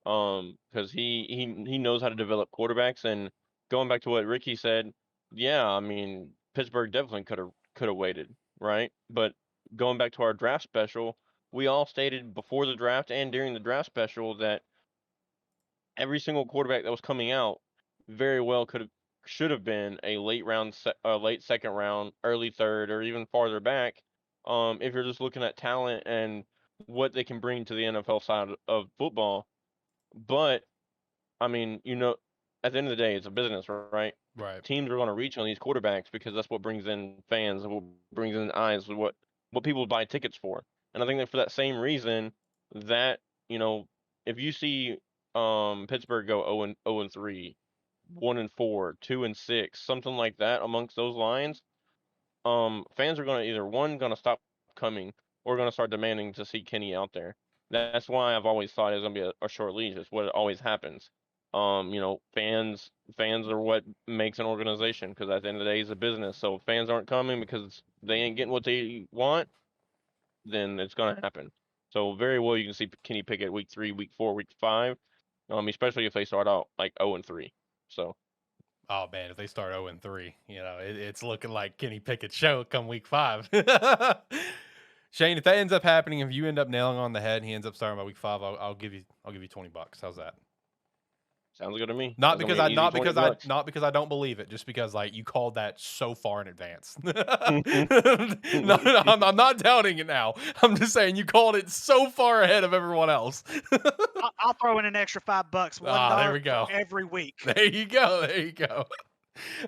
Because he knows how to develop quarterbacks. And going back to what Ricky said, yeah, I mean, Pittsburgh definitely could have waited, right? But going back to our draft special, we all stated before the draft and during the draft special that every single quarterback that was coming out very well should have been a late second round, early third, or even farther back. If you're just looking at talent and what they can bring to the NFL side of football. But I mean, at the end of the day, it's a business, right? Right. Teams are going to reach on these quarterbacks because that's what brings in fans, what brings in eyes, what people buy tickets for. And I think that for that same reason, that if you see Pittsburgh go 0-3, 1-4, 2-6, something like that amongst those lines, fans are going to either going to stop coming or going to start demanding to see Kenny out there. That's why I've always thought it was going to be a short leash. It's what always happens. Fans are what makes an organization because at the end of the day, it's a business. So if fans aren't coming because they ain't getting what they want, then it's going to happen. So very well, you can see Kenny Pickett week 3, week 4, week 5, especially if they start out like 0-3. So. Oh man, if they start 0-3, it's looking like Kenny Pickett's show come week 5. Shane, if that ends up happening, if you end up nailing on the head and he ends up starting by week 5, I'll give you $20. How's that? Sounds good to me. Not That's because gonna I be easy not because I don't believe it, just because like you called that so far in advance. No, I'm not doubting it now. I'm just saying you called it so far ahead of everyone else. I'll throw in an extra $5, there we go. every week. There you go. There you go.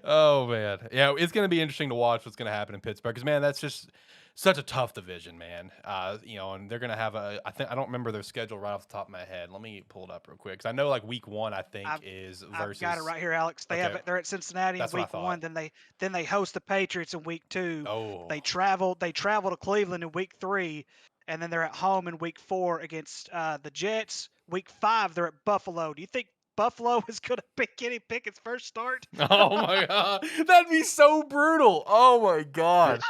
Oh man, yeah, it's going to be interesting to watch what's going to happen in Pittsburgh because man, that's just such a tough division, man. And they're going to have I don't remember their schedule right off the top of my head. Let me pull it up real quick because I know like week 1 I think is versus. I've got it right here, Alex. They're at Cincinnati in week 1. Then they host the Patriots in week 2. Oh. They travel to Cleveland in week 3, and then they're at home in week 4 against the Jets. Week 5 they're at Buffalo. Do you think Buffalo is going to pick Kenny Pickett's first start? Oh my god, that'd be so brutal. Oh my god.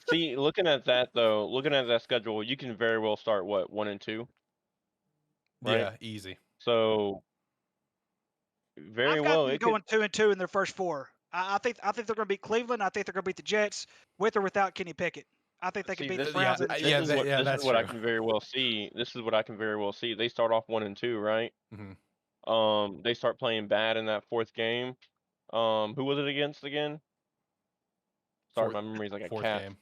See, looking at that schedule, you can very well start 1-2. Right? Yeah, easy. So very well them going 2-2 in their first 4. I think they're going to beat Cleveland. I think they're going to beat the Jets with or without Kenny Pickett. I think they can beat the Browns. This is what I can very well see. They start off 1-2, right? Mm-hmm. They start playing bad in that 4th game. Who was it against again? Sorry, my memory's like a cat. Game.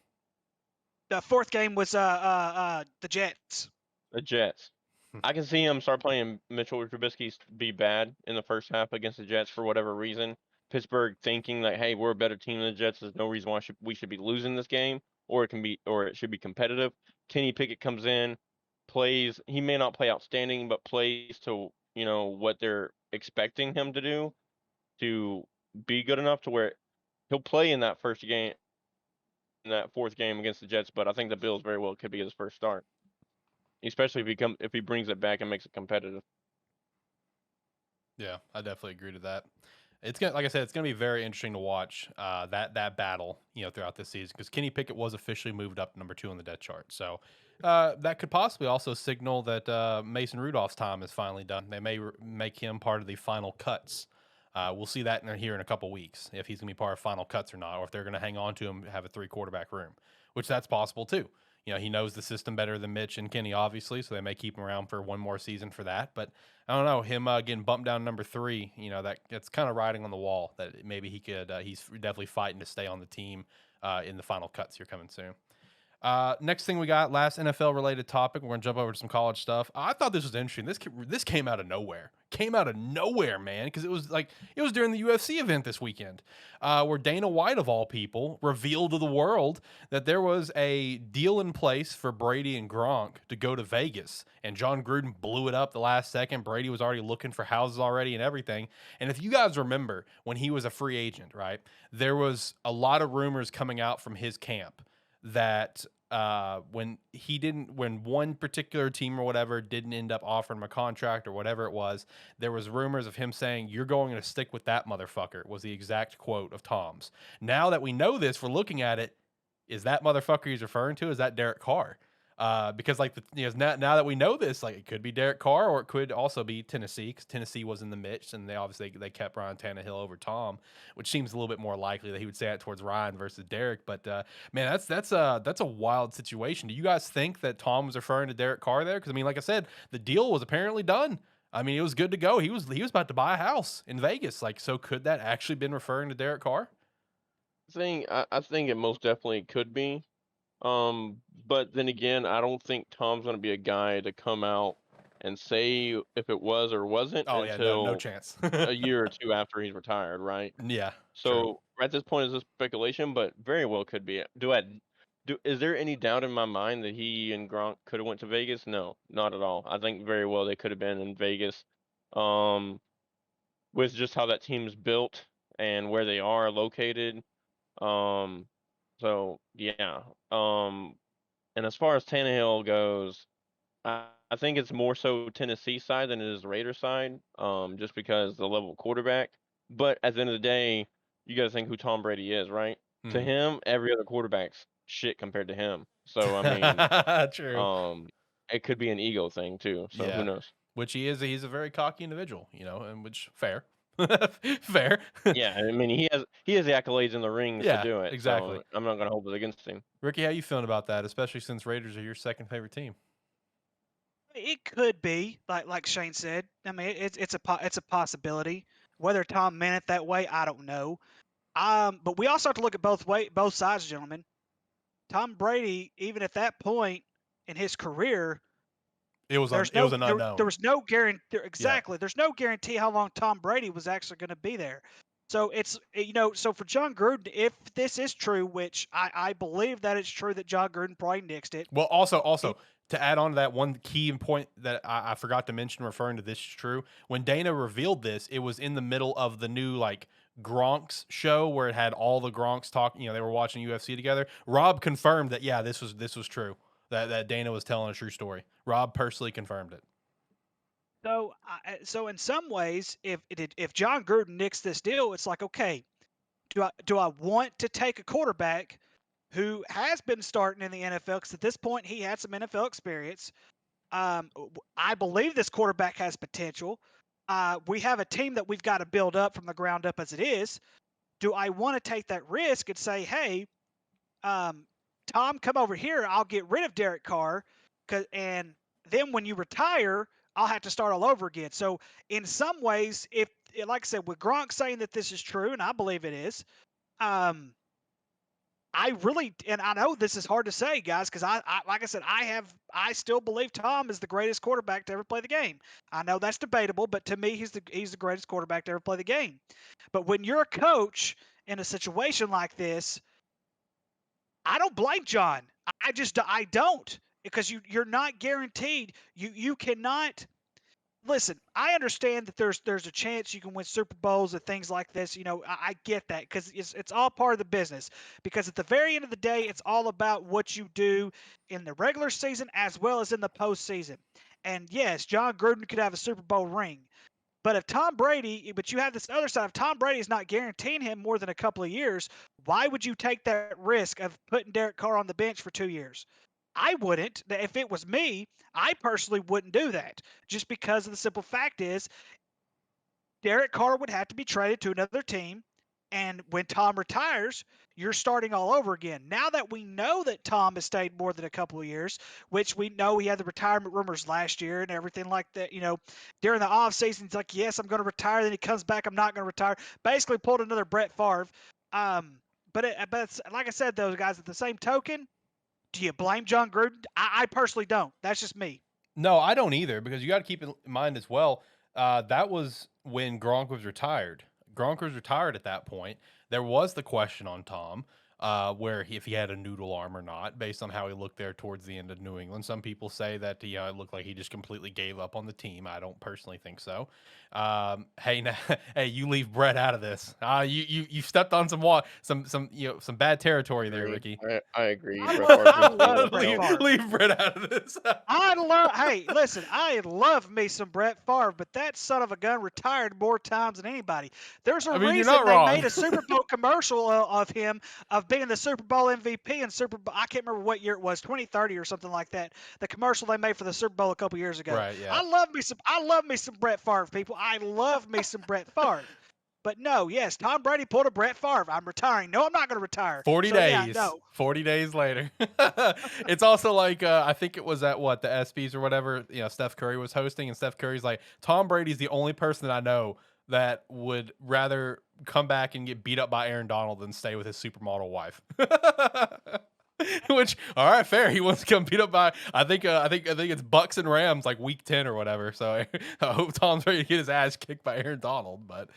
The 4th game was the Jets. The Jets. I can see him start playing Mitchell Trubisky be bad in the first half against the Jets for whatever reason. Pittsburgh thinking that, hey, we're a better team than the Jets. There's no reason why we should be losing this game, or it should be competitive. Kenny Pickett comes in, plays. He may not play outstanding, but plays to what they're expecting him to do, to be good enough to where he'll play in that first game, in that 4th game against the Jets. But I think the Bills very well could be his first start, especially if he brings it back and makes it competitive. Yeah, I definitely agree to that. It's gonna, like I said, it's gonna be very interesting to watch that battle, throughout this season, because Kenny Pickett was officially moved up to number 2 on the depth chart. So that could possibly also signal that Mason Rudolph's time is finally done. They may make him part of the final cuts. We'll see that here in a couple weeks, if he's gonna be part of final cuts or not, or if they're gonna hang on to him, have a 3-quarterback room, which that's possible too. He knows the system better than Mitch and Kenny, obviously, so they may keep him around for one more season for that. But I don't know, him getting bumped down to number 3, that's kind of riding on the wall that maybe he could. He's definitely fighting to stay on the team in the final cuts here coming soon. Next thing we got, last NFL related topic. We're gonna jump over to some college stuff. I thought this was interesting. This came out of nowhere. Man, because it was during the UFC event this weekend, where Dana White of all people revealed to the world that there was a deal in place for Brady and Gronk to go to Vegas, and John Gruden blew it up the last second. Brady was already looking for houses already and everything. And if you guys remember when he was a free agent, right, there was a lot of rumors coming out from his camp that when one particular team or whatever didn't end up offering him a contract or whatever it was, there was rumors of him saying, "You're going to stick with that motherfucker," was the exact quote of Tom's. Now that we know this, we're looking at it. Is that motherfucker he's referring to? Is that Derek Carr? Because now that we know this, it could be Derek Carr, or it could also be Tennessee, because Tennessee was in the midst, and they kept Ryan Tannehill over Tom, which seems a little bit more likely that he would say that towards Ryan versus Derek. But man, that's a wild situation. Do you guys think that Tom was referring to Derek Carr there? Because like I said, the deal was apparently done. It was good to go. He was about to buy a house in Vegas. So could that actually been referring to Derek Carr? I think it most definitely could be. But then again, I don't think Tom's going to be a guy to come out and say if it was or wasn't until no chance. a year or two after he's retired, right? Yeah. So at this point, it's a speculation, but very well could be. Is there any doubt in my mind that he and Gronk could have went to Vegas? No, not at all. I think very well they could have been in Vegas. With just how that team's built and where they are located. So yeah. And as far as Tannehill goes, I think it's more so Tennessee side than it is Raider side. Just because the level of quarterback. But at the end of the day, you got to think who Tom Brady is, right? Mm-hmm. To him, every other quarterback's shit compared to him. So True. It could be an ego thing too. So who knows? Which he is. He's a very cocky individual, and which fair. Fair. Yeah, he has the accolades in the ring to do it. Exactly. So I'm not going to hold it against him. Ricky, how you feeling about that, especially since Raiders are your second favorite team? It could be, like Shane said. It's a possibility. Whether Tom meant it that way, I don't know. But we also have to look at both sides, gentlemen. Tom Brady, even at that point in his career, it was an unknown. There was no guarantee. Exactly. Yeah. There's no guarantee how long Tom Brady was actually going to be there. So it's, so for John Gruden, if this is true, which I believe that it's true that John Gruden probably nixed it. Well, also to add on to that, one key point that I forgot to mention referring to this is true. When Dana revealed this, it was in the middle of the new Gronk's show where it had all the Gronks talking. They were watching UFC together. Rob confirmed that this was true. That Dana was telling a true story. Rob personally confirmed it. So in some ways, if John Gruden nixed this deal, it's like, okay, do I want to take a quarterback who has been starting in the NFL? Because at this point, he had some NFL experience. I believe this quarterback has potential. We have a team that we've got to build up from the ground up as it is. Do I want to take that risk and say, hey, Tom, come over here. I'll get rid of Derek Carr, and then when you retire, I'll have to start all over again. So in some ways, if, like I said, with Gronk saying that this is true, and I believe it is, I know this is hard to say, guys, because I like I said, I still believe Tom is the greatest quarterback to ever play the game. I know that's debatable, but to me, he's the greatest quarterback to ever play the game. But when you're a coach in a situation like this, I don't blame John. I don't, because you're not guaranteed. You cannot. Listen, I understand that there's a chance you can win Super Bowls and things like this. I get that, because it's all part of the business. Because at the very end of the day, it's all about what you do in the regular season as well as in the postseason. And yes, John Gruden could have a Super Bowl ring, But if Tom Brady, but you have this other side, if Tom Brady is not guaranteeing him more than a couple of years, why would you take that risk of putting Derek Carr on the bench for 2 years? I wouldn't. If it was me, I personally wouldn't do that, just because of the simple fact is Derek Carr would have to be traded to another team. And when Tom retires, you're starting all over again. Now that we know that Tom has stayed more than a couple of years, which we know he had the retirement rumors last year and everything like that, during the offseason, he's like, yes, I'm going to retire. Then he comes back, I'm not going to retire. Basically pulled another Brett Favre. But it's, like I said, those guys, at the same token, do you blame John Gruden? I personally don't. That's just me. No, I don't either, because you got to keep in mind as well, that was when Gronk was retired. Gronk was retired at that point. There was the question on Tom, if he had a noodle arm or not, based on how he looked there towards the end of New England. Some people say that it looked like he just completely gave up on the team. I don't personally think so. Hey, you leave Brett out of this. You stepped on some bad territory there, Ricky. I agree. I love Brett Favre. Leave Brett out of this. Hey, listen, I love me some Brett Favre, but that son of a gun retired more times than anybody. There's a reason they made a Super Bowl commercial of him, of being the Super Bowl MVP and Super Bowl. I can't remember what year it was, 2030 or something like that. The commercial they made for the Super Bowl a couple years ago. Right, yeah. I love me some Brett Favre, people. I love me some Brett Favre. But no, yes, Tom Brady pulled a Brett Favre. I'm retiring. No, I'm not going to retire. 40 days. Yeah, no. 40 days later. It's also like, I think it was at the ESPYs or whatever, Steph Curry was hosting, and Steph Curry's like, Tom Brady's the only person that I know that would rather come back and get beat up by Aaron Donald than stay with his supermodel wife. Which, all right, fair. He wants to come beat up by, I think it's Bucks and Rams like week 10 or whatever. So I hope Tom's ready to get his ass kicked by Aaron Donald. But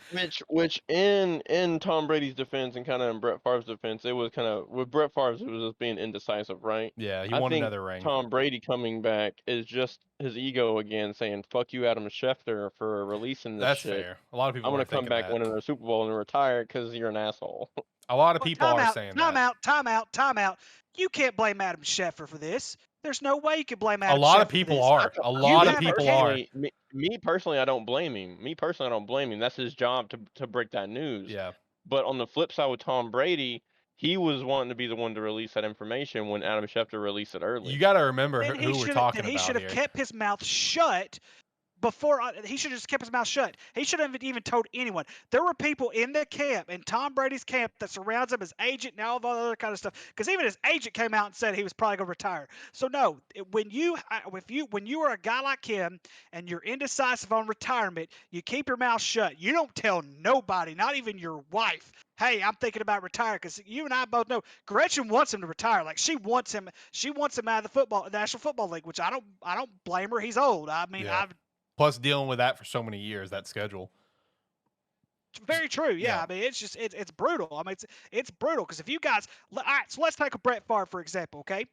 which in Tom Brady's defense and kind of in Brett Favre's defense, it was kind of with Brett Favre's, it was just being indecisive, right? Yeah, he won another ring. Tom Brady coming back is just his ego again, saying "fuck you, Adam Schefter, for releasing this shit." That's fair. A lot of people. I'm gonna come back winning a Super Bowl and retire because you're an asshole. A lot of people are saying that. Time out. You can't blame Adam Schefter for this. There's no way you can blame Adam Schefter. A lot of people are. A lot of people are. Me personally, I don't blame him. That's his job to break that news. Yeah. But on the flip side with Tom Brady, he was wanting to be the one to release that information when Adam Schefter released it early. You got to remember who we're talking about. He should have kept his mouth shut. He should have just kept his mouth shut. He shouldn't have even told anyone. There were people in the camp, in Tom Brady's camp, that surrounds him, his agent and all of other kind of stuff. Because even his agent came out and said he was probably going to retire. So no, when you are a guy like him and you're indecisive on retirement, you keep your mouth shut. You don't tell nobody, not even your wife, hey, I'm thinking about retiring, because you and I both know Gretchen wants him to retire. Like, she wants him out of the National Football League, which I don't blame her. He's old. I mean, yeah. Plus dealing with that for so many years, that schedule. Very true. Yeah. I mean, it's just it's brutal. I mean, it's brutal, because if you guys, all right, so let's take a Brett Favre for example. Okay.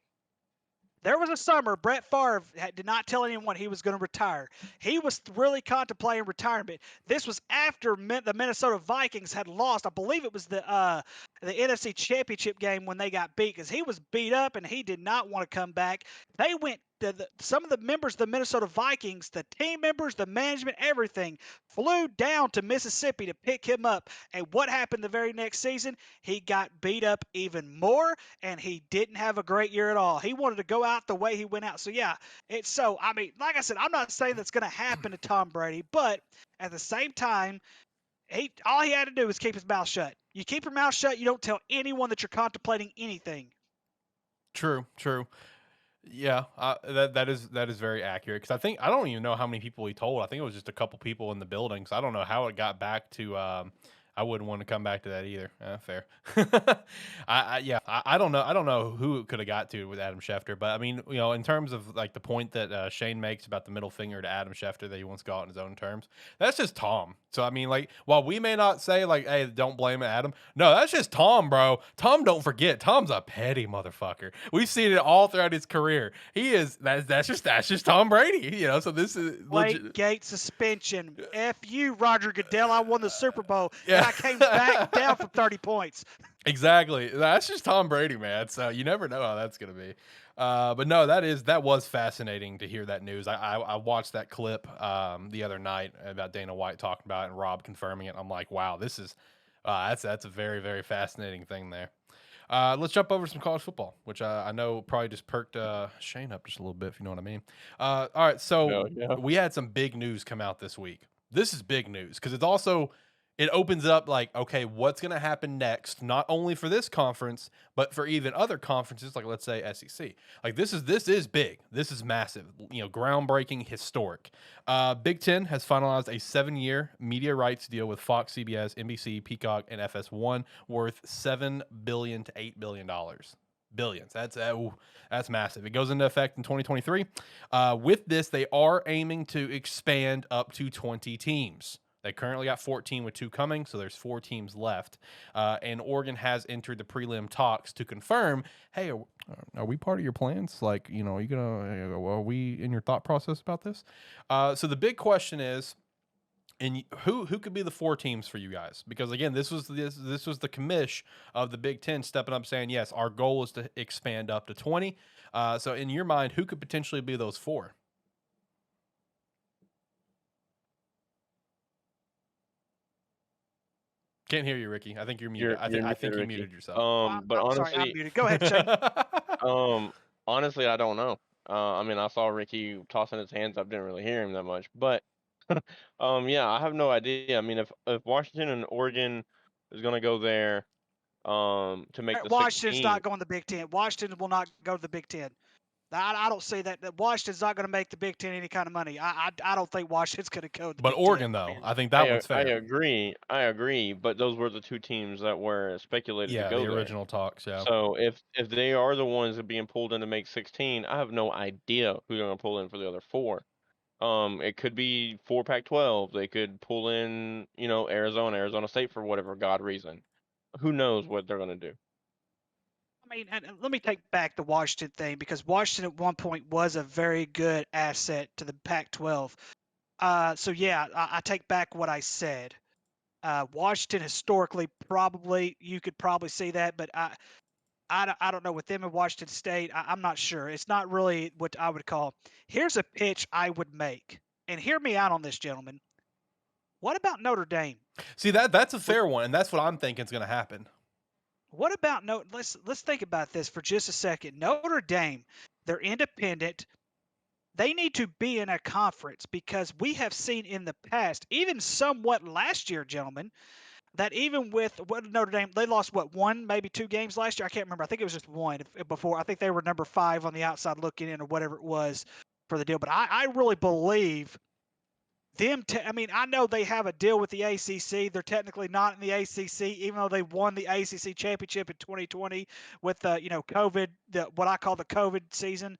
There was a summer Brett Favre did not tell anyone he was going to retire. He was really contemplating retirement. This was after the Minnesota Vikings had lost. I believe it was the NFC Championship game when they got beat, because he was beat up and he did not want to come back. They went some of the members of the Minnesota Vikings, the team members, the management, everything, flew down to Mississippi to pick him up. And what happened the very next season? He got beat up even more, and he didn't have a great year at all. He wanted to go out the way he went out. So, yeah, I mean, like I said, I'm not saying that's going to happen to Tom Brady, but at the same time, all he had to do was keep his mouth shut. You keep your mouth shut, you don't tell anyone that you're contemplating anything. True. Yeah, that is very accurate, because I don't even know how many people he told. I think it was just a couple people in the building, so I don't know how it got back to. I wouldn't want to come back to that either. Fair. I don't know who it could have got to with Adam Schefter, but I mean, in terms of like the point that Shane makes about the middle finger to Adam Schefter that he wants to go out in his own terms, that's just Tom. So I mean, like, while we may not say like, hey, don't blame Adam. No, that's just Tom, bro. Tom, don't forget, Tom's a petty motherfucker. We've seen it all throughout his career. He is. That's just Tom Brady. So this is Wait, gate suspension. F you, Roger Goodell. I won the Super Bowl. Yeah. I came back down from 30 points. Exactly. That's just Tom Brady, man. So you never know how that's gonna be. But no, that was fascinating to hear that news. I watched that clip the other night about Dana White talking about it and Rob confirming it. I'm like, wow, this is that's a very very fascinating thing there. Let's jump over to some college football, which I know probably just perked Shane up just a little bit, if you know what I mean. All right, so Yeah. we had some big news come out this week. This is big news because it's also it opens up like, okay, what's going to happen next? Not only for this conference, but for even other conferences, like let's say SEC. Like this is big. This is massive. You know, groundbreaking, historic. Big Ten has finalized a 7-year media rights deal with Fox, CBS, NBC, Peacock, and FS1 worth $7 billion to $8 billion. Billions. That's massive. It goes into effect in 2023. With this, they are aiming to expand up to 20 teams. They currently got 14 with 2 coming, so there's 4 teams left. And Oregon has entered the prelim talks to confirm, hey, are we part of your plans? Like, you know, are we in your thought process about this? So the big question is, and who could be the 4 teams for you guys? Because again, this was the commish of the Big Ten stepping up saying, yes, our goal is to expand up to 20. So in your mind, who could potentially be those 4? Can't hear you, Ricky. I think you're muted. I think you Ricky. muted yourself. But I'm sorry, I'm honestly, muted. Go ahead, Shane. honestly, I don't know. I mean, I saw Ricky tossing his hands up, didn't really hear him that much, but yeah, I have no idea. I mean, if Washington and Oregon is gonna go there, to make the Washington's 16, not going to the Big Ten. Washington will not go to the Big Ten. I don't see that Washington's not going to make the Big Ten any kind of money. I don't think Washington's going to go to the But Big Oregon, Ten. I though, mean, I think that one's I fair. agree, but those were the 2 teams that were speculated to Yeah, go the there. original talks. Yeah. So if they are the ones that are being pulled in to make 16, I have no idea who they're gonna pull in for the other 4. It could be 4 Pac-12. They could pull in, you know, Arizona State for whatever god reason. Who knows what they're gonna do? I mean, and let me take back the Washington thing because Washington at one point was a very good asset to the Pac-12. So yeah, I take back what I said. Washington historically, probably you could probably see that, but I don't know with them in Washington State. I'm not sure. It's not really what I would call. Here's a pitch I would make, and hear me out on this, gentlemen. What about Notre Dame? See that's a fair one, and that's what I'm thinking is going to happen. What about let's think about this for just a second. Notre Dame, they're independent. They need to be in a conference because we have seen in the past, even somewhat last year, gentlemen, that even with what Notre Dame, they lost what 1, maybe 2 games last year. I can't remember. I think it was just 1 before. I think they were number 5 on the outside looking in or whatever it was for the deal. But I really believe them. I mean, I know they have a deal with the ACC. They're technically not in the ACC, even though they won the ACC championship in 2020 with COVID, what I call the COVID season.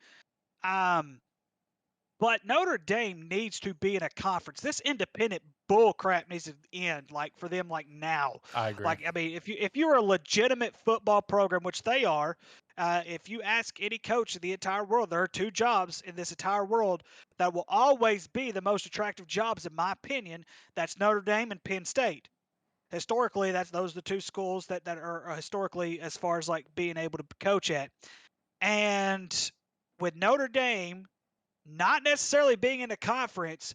But Notre Dame needs to be in a conference. This independent bull crap needs to end, like for them, like now. I agree. Like, I mean, if you're a legitimate football program, which they are, if you ask any coach in the entire world, there are 2 jobs in this entire world that will always be the most attractive jobs, in my opinion. That's Notre Dame and Penn State. Historically, those are the 2 schools that are historically as far as like being able to coach at. And with Notre Dame not necessarily being in a conference,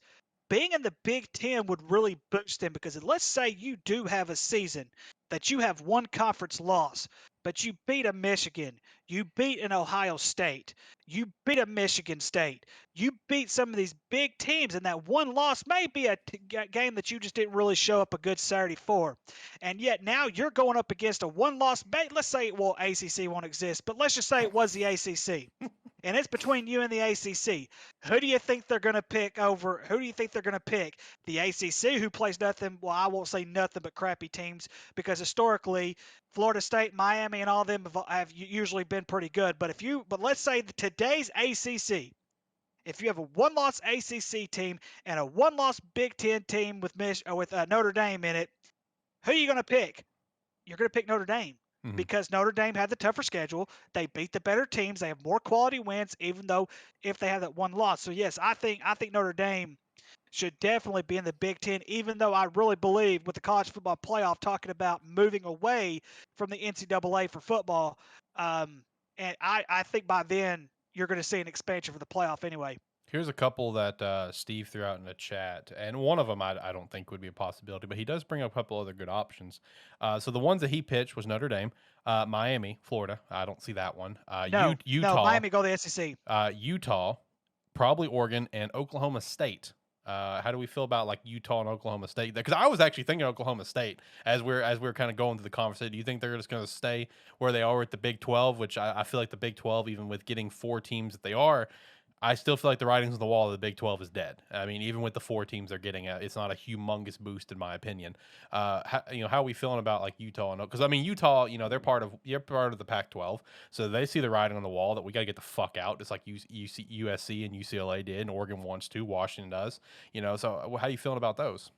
being in the Big Ten would really boost them because let's say you do have a season that you have 1 conference loss, but you beat a Michigan, you beat an Ohio State, you beat a Michigan State, you beat some of these big teams, and that 1 loss may be a game that you just didn't really show up a good Saturday for. And yet now you're going up against a 1-loss, let's say, well, ACC won't exist, but let's just say it was the ACC. And it's between you and the ACC. Who do you think they're going to pick over? Who do you think they're going to pick? The ACC, who plays nothing, well, I won't say nothing but crappy teams, because historically, Florida State, Miami, and all of them have usually been pretty good. But let's say today's ACC, if you have a 1-loss ACC team and a 1-loss Big Ten team with Notre Dame in it, who are you going to pick? You're going to pick Notre Dame. Because Notre Dame had the tougher schedule. They beat the better teams. They have more quality wins, even though if they have that 1 loss. So yes, I think Notre Dame should definitely be in the Big Ten, even though I really believe with the college football playoff talking about moving away from the NCAA for football. And I think by then you're going to see an expansion for the playoff anyway. Here's a couple that Steve threw out in the chat, and one of them I don't think would be a possibility, but he does bring up a couple other good options. So the ones that he pitched was Notre Dame, Miami, Florida. I don't see that one. No, Utah, Miami go to the SEC. Utah, probably Oregon, and Oklahoma State. How do we feel about like Utah and Oklahoma State? Because I was actually thinking Oklahoma State as we're kind of going through the conversation. Do you think they're just going to stay where they are at the Big 12? Which I feel like the Big 12, even with getting 4 teams that they are, I still feel like the writing's on the wall of the Big 12 is dead. I mean, even with the 4 teams they're getting, it's not a humongous boost in my opinion. How are we feeling about like Utah? Because I mean, Utah, they're part of the Pac-12, so they see the writing on the wall that we got to get the fuck out, just like USC and UCLA did, and Oregon wants to, Washington does. So how are you feeling about those?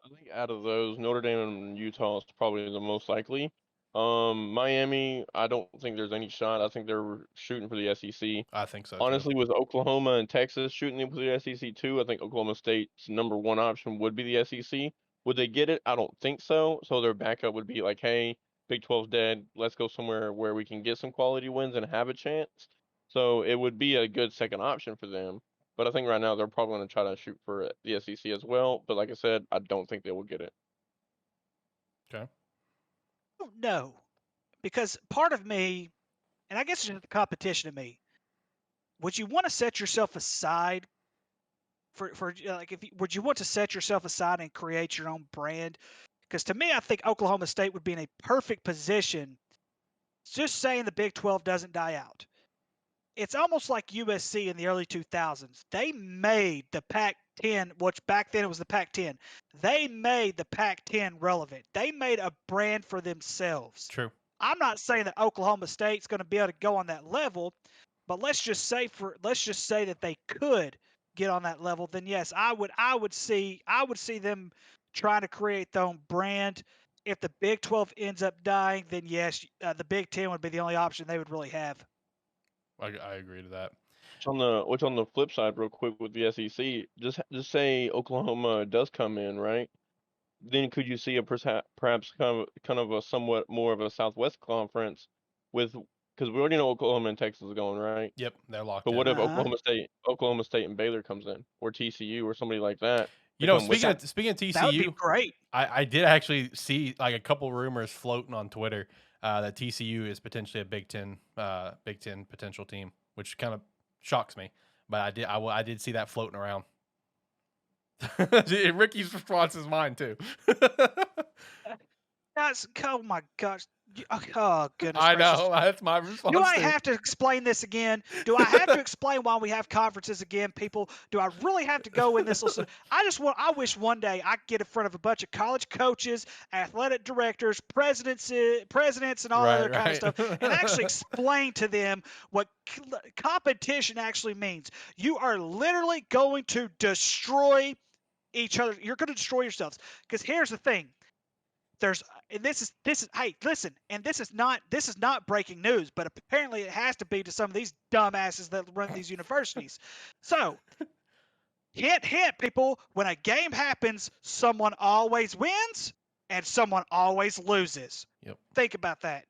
I think out of those, Notre Dame and Utah is probably the most likely. Miami, I don't think there's any shot. I think they're shooting for the SEC. I think so. Honestly, with Oklahoma and Texas shooting for the SEC too, I think Oklahoma State's #1 option would be the SEC. Would they get it? I don't think so. So their backup would be like, hey, Big 12's dead. Let's go somewhere where we can get some quality wins and have a chance. So it would be a good second option for them. But I think right now they're probably going to try to shoot for the SEC as well. But like I said, I don't think they will get it. Okay. I don't know, because part of me, and I guess it's just the competition to me, would you want to set yourself aside for like would you want to set yourself aside and create your own brand? Because to me, I think Oklahoma State would be in a perfect position. Just saying the Big 12 doesn't die out. It's almost like USC in the early 2000s. They made the Pac-10, which back then it was the Pac-10. They made the Pac-10 relevant. They made a brand for themselves. True. I'm not saying that Oklahoma State's going to be able to go on that level, but let's just say that they could get on that level. Then yes, I would see them trying to create their own brand. If the Big 12 ends up dying, then yes, the Big 10 would be the only option they would really have. I agree to that. Which on the flip side, real quick with the SEC, just say Oklahoma does come in, right? Then could you see a perhaps kind of a somewhat more of a Southwest conference because we already know Oklahoma and Texas is going, right? Yep, they're locked But in. what if Uh-huh. Oklahoma State and Baylor comes in, or TCU, or somebody like that? Speaking of That would be TCU, great. I did actually see like a couple rumors floating on Twitter that TCU is potentially a Big Ten potential team, which kind of shocks me. But I did see that floating around. Ricky's response is mine too. Oh my gosh. Oh goodness I gracious. know that's my response. Do I too. have to explain this again? Do I have to explain why we have conferences again, people? Do I really have to go in this? I wish one day I could get in front of a bunch of college coaches, athletic directors, presidents, and all other kind of stuff, and actually explain to them what competition actually means. You are literally going to destroy each other. You're going to destroy yourselves. Because here's the thing. This is hey, listen, and this is not breaking news, but apparently it has to be to some of these dumbasses that run these universities. So hint people, when a game happens, someone always wins and someone always loses. Yep. Think about that.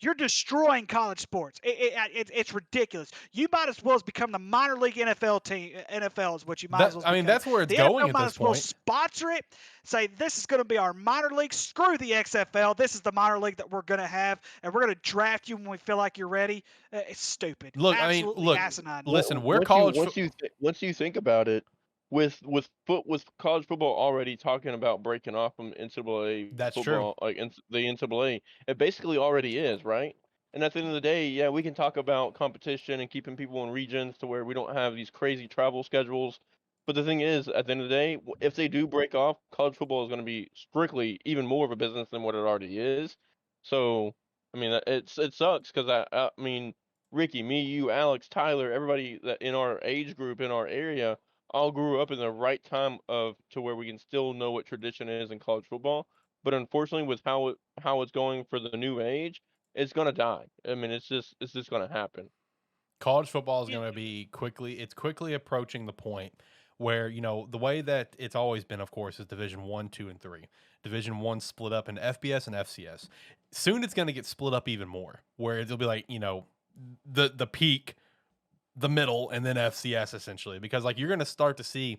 You're destroying college sports. It's ridiculous. You might as well become the minor league NFL team. NFL is what you might as well. I mean, that's where it's the going NFL at might this as well point. sponsor it. Say this is going to be our minor league. Screw the XFL. This is the minor league that we're going to have, and we're going to draft you when we feel like you're ready. It's stupid. Look, Absolutely asinine. Listen, we're once college. once you think about it, with college football already talking about breaking off from NCAA That's football, true. like the NCAA, it basically already is, right? And at the end of the day, yeah, we can talk about competition and keeping people in regions to where we don't have these crazy travel schedules. But the thing is, at the end of the day, if they do break off, college football is going to be strictly even more of a business than what it already is. So, I mean, it sucks because I mean, Ricky, me, you, Alex, Tyler, everybody that in our age group in our area all grew up in the right time of to where we can still know what tradition is in college football. But unfortunately, with how it's going for the new age, it's gonna die. I mean, it's just gonna happen. College football is Yeah. going to be quickly approaching the point where, the way that it's always been, of course, is Division 1, 2, and 3. Division 1 split up in FBS and FCS. Soon it's going to get split up even more, where it'll be like, the peak, the middle, and then FCS essentially, because like you're going to start to see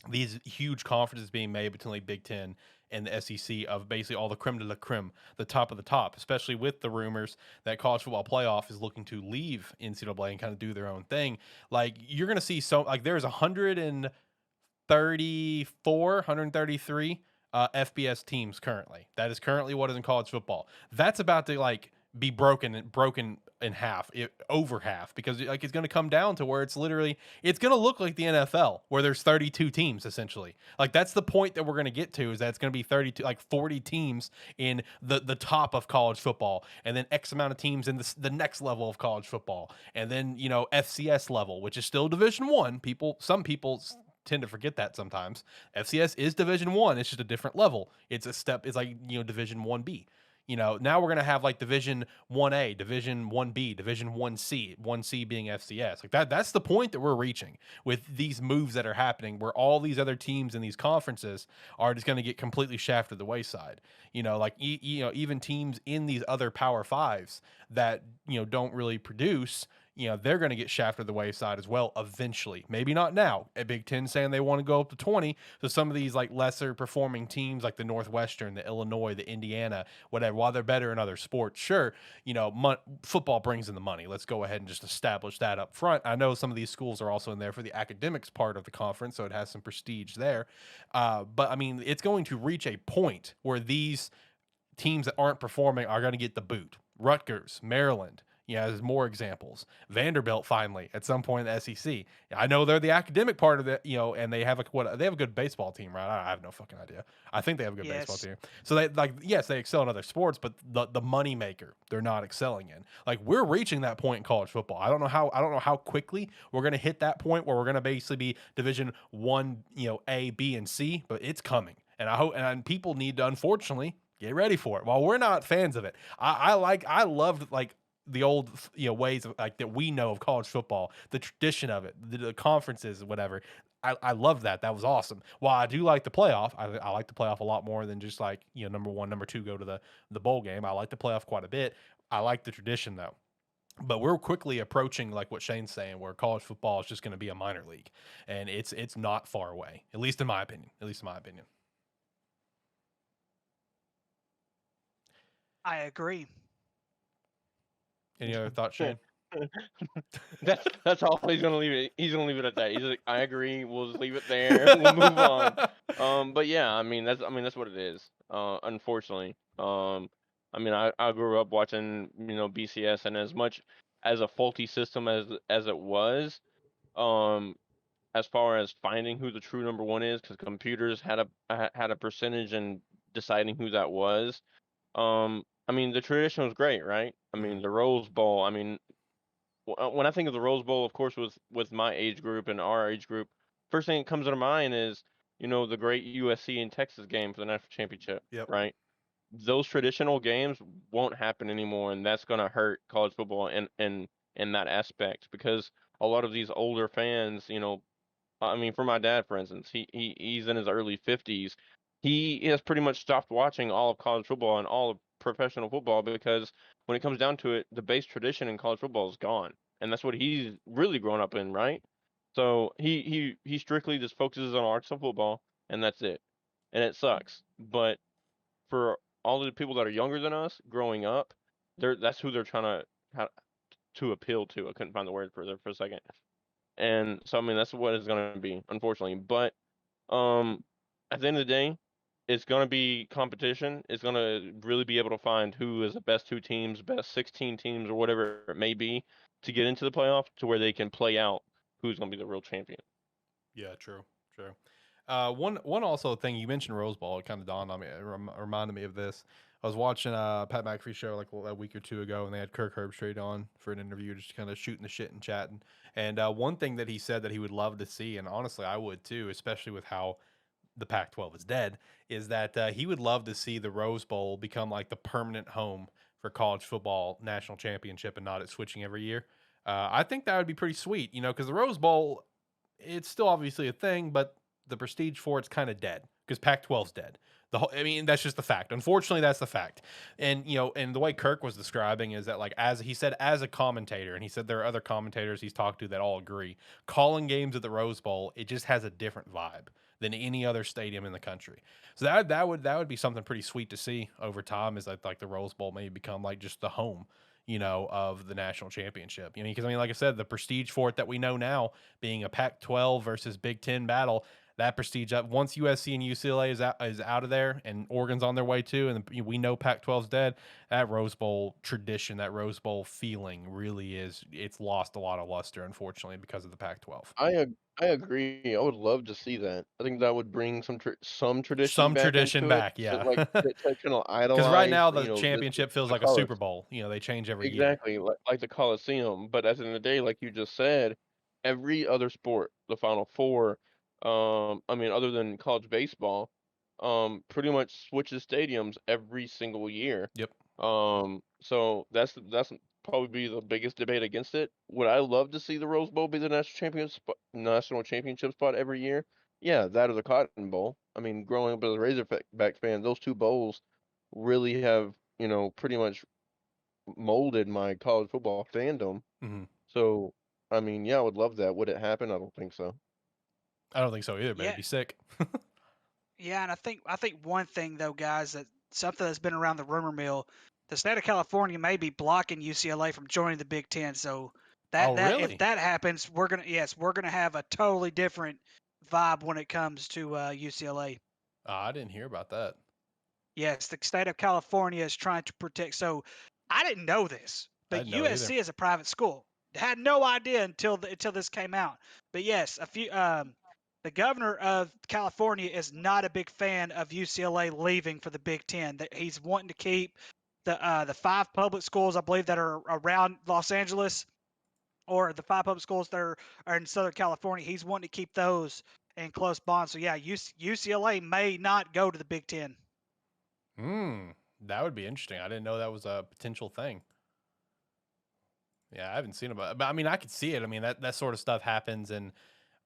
these huge conferences being made between like Big Ten and the SEC of basically all the creme de la creme, the top of the top, especially with the rumors that college football playoff is looking to leave NCAA and kind of do their own thing. Like you're going to see there's 134, 133 FBS teams currently. That is currently what is in college football. That's about to like be broken in half, over half, because like it's going to come down to where it's going to look like the NFL, where there's 32 teams essentially. Like that's the point that we're going to get to, is that it's going to be 32, like 40 teams in the top of college football, and then X amount of teams in the next level of college football, and then FCS level, which is still Division 1. Some people tend to forget that sometimes. FCS is Division 1. It's just a different level. It's a step. It's like Division 1B. Now we're gonna have like Division 1A, Division 1B, Division 1C, 1C being FCS. Like that's the point that we're reaching with these moves that are happening, where all these other teams in these conferences are just gonna get completely shafted to the wayside. Like even teams in these other Power Fives that don't really produce, they're going to get shafted to the wayside as well eventually. Maybe not now. A Big Ten saying they want to go up to 20. So some of these like lesser performing teams like the Northwestern, the Illinois, the Indiana, whatever, while they're better in other sports, sure, football brings in the money. Let's go ahead and just establish that up front. I know some of these schools are also in there for the academics part of the conference, so it has some prestige there. But I mean, it's going to reach a point where these teams that aren't performing are going to get the boot. Rutgers, Maryland, there's more examples. Vanderbilt finally at some point in the SEC. I know they're the academic part of it, and they have they have a good baseball team, right? I have no fucking idea. I think they have a good baseball team. So they they excel in other sports, but the money maker they're not excelling in. Like we're reaching that point in college football. I don't know how quickly we're gonna hit that point where we're gonna basically be Division 1, A, B, and C, but it's coming. And I hope, and people need to unfortunately get ready for it. While we're not fans of it, I loved like the old ways of like that we know of college football, the tradition of it, the conferences, whatever. I love that. That was awesome. While I do like the playoff, I like the playoff a lot more than just like number 1, number 2 go to the bowl game. I like the playoff quite a bit. I like the tradition though. But we're quickly approaching like what Shane's saying, where college football is just going to be a minor league, and it's not far away. At least in my opinion. I agree. Any other thoughts, Shane? That's all he's gonna leave it. He's gonna leave it at that. He's like, I agree. We'll just leave it there. We'll move on. But yeah, I mean that's what it is. Unfortunately. I mean I grew up watching BCS, and as much as a faulty system as it was, as far as finding who the true number 1 is, because computers had a percentage in deciding who that was. I mean, the tradition was great, right? I mean, the Rose Bowl. I mean, when I think of the Rose Bowl, of course, with my age group and our age group, first thing that comes to mind is the great USC and Texas game for the national championship, right? Those traditional games won't happen anymore, and that's going to hurt college football in that aspect, because a lot of these older fans, I mean, for my dad, for instance, he's in his early 50s. He has pretty much stopped watching all of college football and all of professional football, because when it comes down to it, the base tradition in college football is gone, and that's what he's really grown up in, right? So he strictly just focuses on Arkansas football, and that's it, and it sucks. But for all the people that are younger than us growing up, that's who they're trying to appeal to. I couldn't find the word for a second. And so I mean that's what it's gonna be, unfortunately. But at the end of the day, it's gonna be competition. It's gonna really be able to find who is the best 2 teams, best 16 teams, or whatever it may be, to get into the playoff, to where they can play out who's gonna be the real champion. Yeah, true. One also thing you mentioned, Rose Bowl. It kind of dawned on me. It reminded me of this. I was watching Pat McAfee show like a week or 2 ago, and they had Kirk Herbstreit on for an interview, just kind of shooting the shit and chatting. And one thing that he said that he would love to see, and honestly I would too, especially with how the Pac-12 is dead, is that he would love to see the Rose Bowl become like the permanent home for college football national championship, and not it switching every year. I think that would be pretty sweet, because the Rose Bowl, it's still obviously a thing, but the prestige for it's kind of dead because Pac-12's dead. That's just the fact. Unfortunately, that's the fact. And and the way Kirk was describing is that, like, as he said, as a commentator, and he said there are other commentators he's talked to that all agree, calling games at the Rose Bowl, it just has a different vibe than any other stadium in the country. So that would be something pretty sweet to see over time. Is that, like, the Rose Bowl may become like just the home, of the national championship. Because like I said, the prestige for it that we know now being a Pac-12 versus Big Ten battle, that prestige up once USC and UCLA is out of there, and Oregon's on their way too, and we know Pac-12's dead. That Rose Bowl tradition, that Rose Bowl feeling, really it's lost a lot of luster, unfortunately, because of the Pac-12. I agree. I would love to see that. I think that would bring some tradition Some back tradition into it. back, yeah. To kind of Because right idolize, now the championship feels the like a colors. Super Bowl. They change every year. Exactly, like the Coliseum. But at the end of the day, like you just said, every other sport, the Final Four, other than college baseball, pretty much switches stadiums every single year. Yep. So that's probably be the biggest debate against it. Would I love to see the Rose Bowl be the national championship spot every year? Yeah, that or the Cotton Bowl. I mean, growing up as a Razorback fan, those two bowls really have, pretty much molded my college football fandom. Mm-hmm. So, I mean, yeah, I would love that. Would it happen? I don't think so. I don't think so either, but Yeah, it'd be sick. yeah, and I think one thing though, guys, that something that's been around the rumor mill, the state of California may be blocking UCLA from joining the Big Ten. So Oh, that really? if that happens, we're gonna have a totally different vibe when it comes to UCLA. I didn't hear about that. Yes, the state of California is trying to protect. So I didn't know this, I but didn't know it either. USC is a private school. Had no idea until this came out. But yes, the governor of California is not a big fan of UCLA leaving for the Big Ten. That he's wanting to keep the 5 public schools, I believe, that are around Los Angeles, or the 5 public schools that are in Southern California. He's wanting to keep those in close bonds. So yeah, UCLA may not go to the Big Ten. That would be interesting. I didn't know that was a potential thing. Yeah, I haven't seen about it, but I mean, I could see it. I mean, that sort of stuff happens in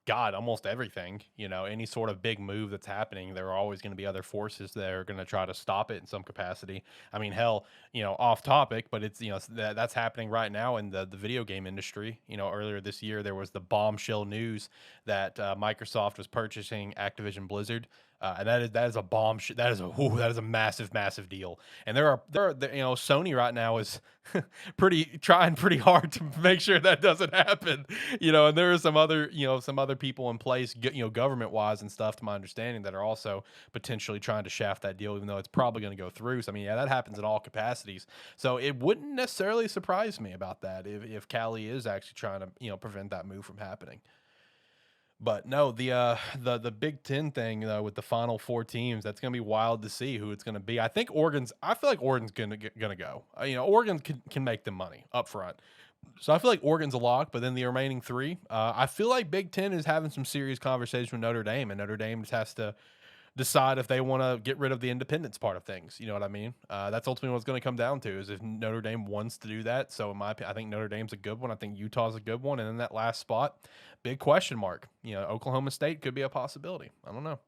almost everything. Any sort of big move that's happening, there are always going to be other forces that are going to try to stop it in some capacity. I mean, hell, off topic, but it's that's happening right now in the video game industry. Earlier this year there was the bombshell news that Microsoft was purchasing Activision Blizzard. And that is a bombshell. That is a massive deal. And there are Sony right now is trying pretty hard to make sure that doesn't happen. And there are some other people in place, government wise and stuff, to my understanding, that are also potentially trying to shaft that deal, even though it's probably going to go through. So I mean, yeah, that happens in all capacities. So it wouldn't necessarily surprise me about that if Cali is actually trying to prevent that move from happening. But no, the Big Ten thing, with the Final 4 teams, that's gonna be wild to see who it's gonna be. I feel like Oregon's gonna go. Oregon can make them money up front, so I feel like Oregon's a lock. But then the remaining 3, I feel like Big Ten is having some serious conversation with Notre Dame, and Notre Dame just has to decide if they want to get rid of the independence part of things. You know what I mean? That's ultimately what it's going to come down to, is if Notre Dame wants to do that. So in my opinion, I think Notre Dame's a good one. I think Utah's a good one. And then that last spot, big question mark. Oklahoma State could be a possibility. I don't know.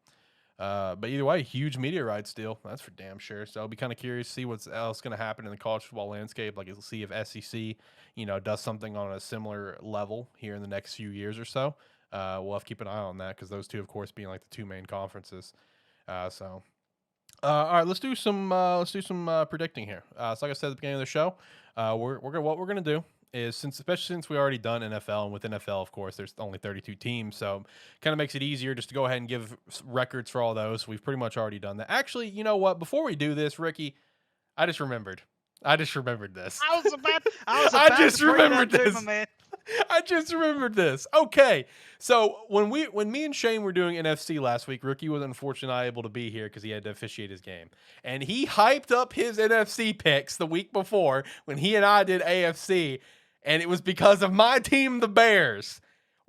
But either way, huge media rights deal. That's for damn sure. So I'll be kind of curious to see what's else going to happen in the college football landscape. Like, see if SEC, does something on a similar level here in the next few years or so. We'll have to keep an eye on that, because those two, of course, being like the 2 main conferences. All right, let's do some predicting here. So like I said at the beginning of the show, what we're gonna do is, especially since we already done NFL, and with NFL, of course, there's only 32 teams, so kind of makes it easier just to go ahead and give records for all those. We've pretty much already done that. Actually, you know what? Before we do this, Ricky, I just remembered this. I was about I just to bring it remembered up too, this. my man. I just remembered this. Okay, so when me and Shane were doing NFC last week, Ricky was unfortunately not able to be here because he had to officiate his game, and he hyped up his NFC picks the week before when he and I did AFC, and it was because of my team, the Bears.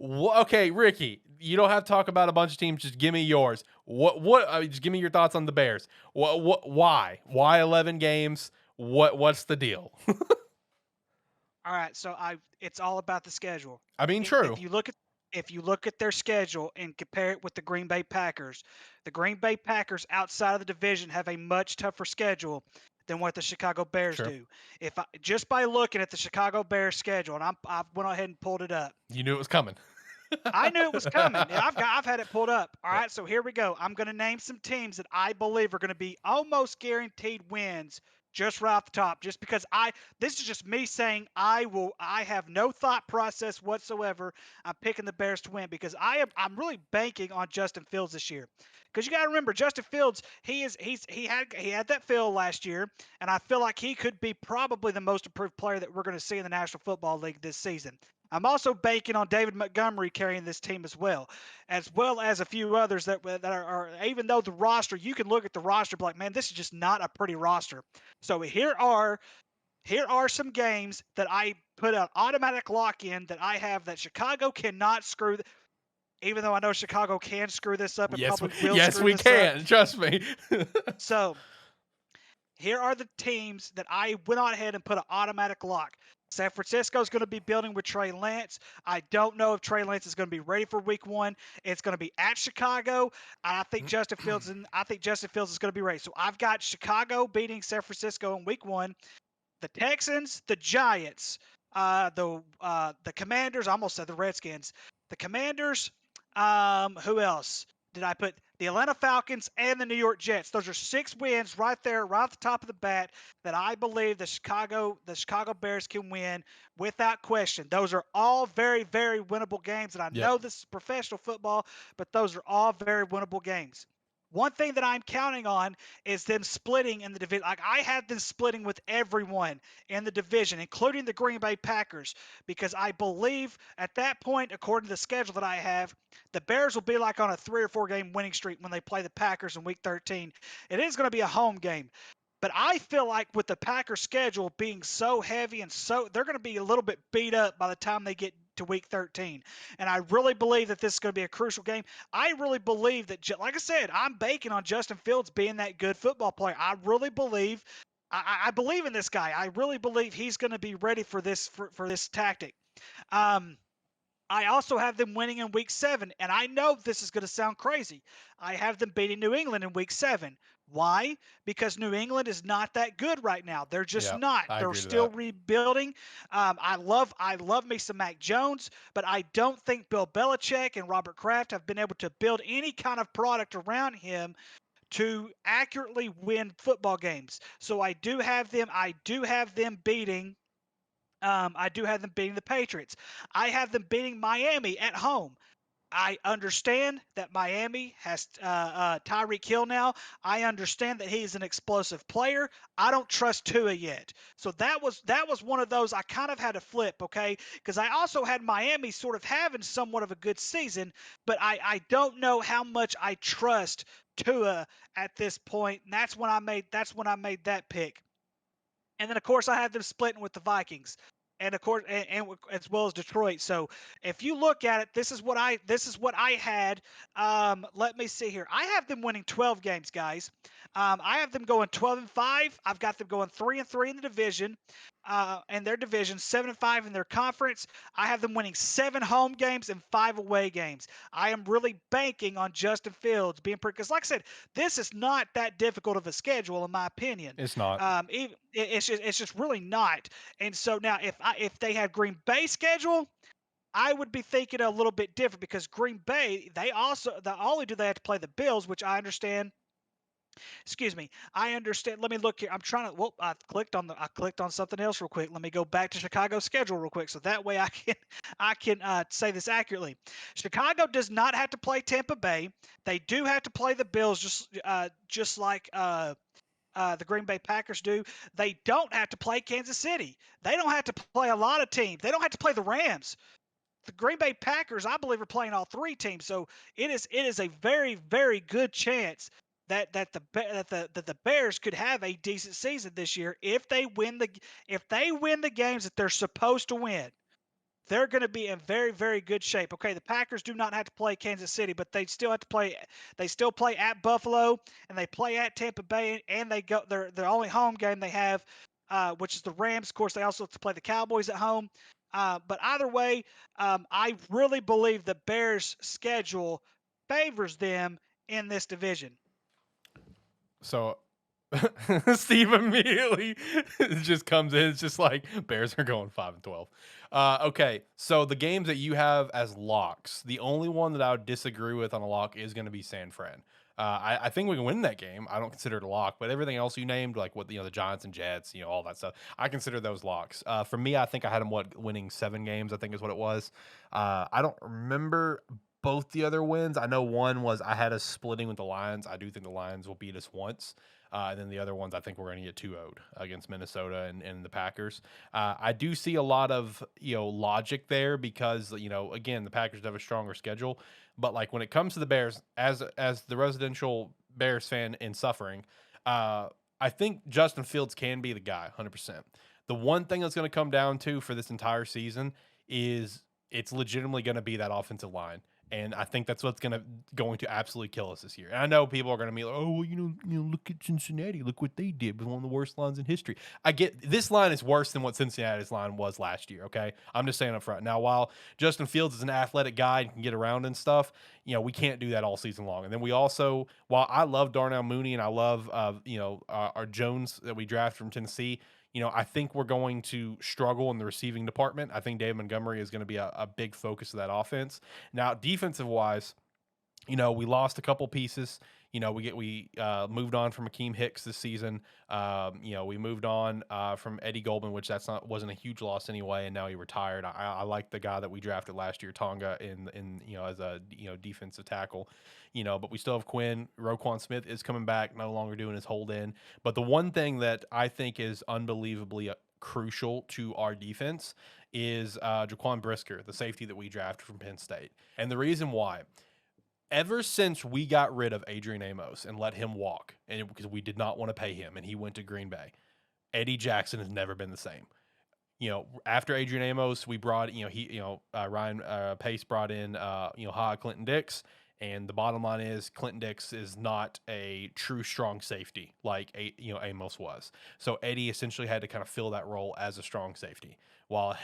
Okay, Ricky, you don't have to talk about a bunch of teams. Just give me yours. Just give me your thoughts on the Bears. Why 11 games? What's the deal? All right, so it's all about the schedule. I mean, true. If you look at their schedule and compare it with the Green Bay Packers outside of the division have a much tougher schedule than what the Chicago Bears Sure. do. Just by looking at the Chicago Bears schedule, and I went ahead and pulled it up. You knew it was coming. I knew it was coming. And I've had it pulled up. All right, so here we go. I'm going to name some teams that I believe are going to be almost guaranteed wins just right off the top. Just because this is just me saying I have no thought process whatsoever. I'm picking the Bears to win because I'm really banking on Justin Fields this year. Because you got to remember, Justin Fields, he had that feel last year, and I feel like he could be probably the most improved player that we're going to see in the National Football League this season. I'm also banking on David Montgomery carrying this team as well as a few others that are even though the roster, you can look at the roster and be like, man, this is just not a pretty roster. So here are some games that I put an automatic lock in that I have that Chicago cannot screw. Even though I know Chicago can screw this up and probably will yes, screw we this can. up. Trust me. So here are the teams that I went on ahead and put an automatic lock. San Francisco is going to be building with Trey Lance. I don't know if Trey Lance is going to be ready for Week 1. It's going to be at Chicago. I think Justin Fields is going to be ready. So I've got Chicago beating San Francisco in Week 1. The Texans, the Giants, the Commanders. I almost said the Redskins. The Commanders. Who else did I put? The Atlanta Falcons and the New York Jets. Those are 6 wins right there, right off the top of the bat, that I believe the Chicago Bears can win without question. Those are all very, very winnable games. And I know this is professional football, but those are all very winnable games. One thing that I'm counting on is them splitting in the division. Like I had them splitting with everyone in the division, including the Green Bay Packers, because I believe at that point, according to the schedule that I have, the Bears will be like on a 3 or 4 game winning streak when they play the Packers in Week 13. It is going to be a home game. But I feel like with the Packers schedule being so heavy and they're going to be a little bit beat up by the time they get to Week 13. And I really believe that this is going to be a crucial game. I really believe that, like I said, I'm banking on Justin Fields being that good football player. I really believe, I believe in this guy. I really believe he's going to be ready for this tactic. I also have them winning in Week 7, and I know this is going to sound crazy. I have them beating New England in Week 7. Why? Because New England is not that good right now. They're just not. They're still rebuilding. I love me some Mac Jones, but I don't think Bill Belichick and Robert Kraft have been able to build any kind of product around him to accurately win football games. So I do have them beating. I do have them beating the Patriots. I have them beating Miami at home. I understand that Miami has Tyreek Hill now. I understand that he's an explosive player. I don't trust Tua yet. So that was one of those I kind of had to flip, okay? Because I also had Miami sort of having somewhat of a good season, but I don't know how much I trust Tua at this point. And that's when I made that pick. And then of course I have them splitting with the Vikings. And of course, and as well as Detroit. So if you look at it, this is what I had. Let me see here. I have them winning 12 games, guys. I have them going 12-5. I've got them going 3-3 in the division, in their division, 7-5 in their conference. I have them winning 7 home games and 5 away games. I am really banking on Justin Fields being pretty, because like I said, this is not that difficult of a schedule in my opinion. It's not. It's just really not. And so now if they have Green Bay schedule, I would be thinking a little bit different, because Green Bay, not only do they have to play the Bills, which I understand. Excuse me. I understand. Let me look here. I'm trying to. Well, I clicked on something else real quick. Let me go back to Chicago's schedule real quick, so that way I can say this accurately. Chicago does not have to play Tampa Bay. They do have to play the Bills, just like the Green Bay Packers do. They don't have to play Kansas City. They don't have to play a lot of teams. They don't have to play the Rams. The Green Bay Packers, I believe, are playing all 3 teams. So it is a very, very good chance that the Bears could have a decent season this year if they win the games that they're supposed to win. They're going to be in very, very good shape. Okay, the Packers do not have to play Kansas City, but they still have to play. They still play at Buffalo, and they play at Tampa Bay, and they go. Their only home game they have which is the Rams. Of course, they also have to play the Cowboys at home. But either way, I really believe the Bears' schedule favors them in this division. So Steve immediately just comes in. It's just like Bears are going 5-12. Okay, so the games that you have as locks, the only one that I would disagree with on a lock is going to be San Fran. I think we can win that game. I don't consider it a lock, but everything else you named, like what the Giants and Jets, all that stuff, I consider those locks. For me, I think I had them winning 7 games. I think is what it was. I don't remember both the other wins. I know one was I had us splitting with the Lions. I do think the Lions will beat us once. And then the other ones, I think we're going to get 2-0'd against Minnesota and the Packers. I do see a lot of logic there because again the Packers have a stronger schedule, but like when it comes to the Bears, as the residential Bears fan in suffering, I think Justin Fields can be the guy 100%. The one thing that's going to come down to for this entire season is it's legitimately going to be that offensive line. And I think that's what's going to absolutely kill us this year. And I know people are going to be like, oh, well, look at Cincinnati. Look what they did with one of the worst lines in history. I get this line is worse than what Cincinnati's line was last year, okay? I'm just saying up front. Now, while Justin Fields is an athletic guy and can get around and stuff, we can't do that all season long. And then we also, while I love Darnell Mooney and I love, our Jones that we drafted from Tennessee, I think we're going to struggle in the receiving department. I think Dave Montgomery is going to be a big focus of that offense. Now, defensive wise, we lost a couple pieces. We moved on from Akeem Hicks this season. We moved on from Eddie Goldman, which wasn't a huge loss anyway, and now he retired. I like the guy that we drafted last year, Tonga, in as a defensive tackle. But we still have Quinn. Roquan Smith is coming back, no longer doing his hold in. But the one thing that I think is unbelievably crucial to our defense is Jaquan Brisker, the safety that we drafted from Penn State. And the reason why, ever since we got rid of Adrian Amos and let him walk, and because we did not want to pay him and he went to Green Bay, Eddie Jackson has never been the same. After Adrian Amos, we brought, Ryan Pace brought in, Clinton Dix. And the bottom line is Clinton Dix is not a true strong safety like Amos was. So Eddie essentially had to kind of fill that role as a strong safety, while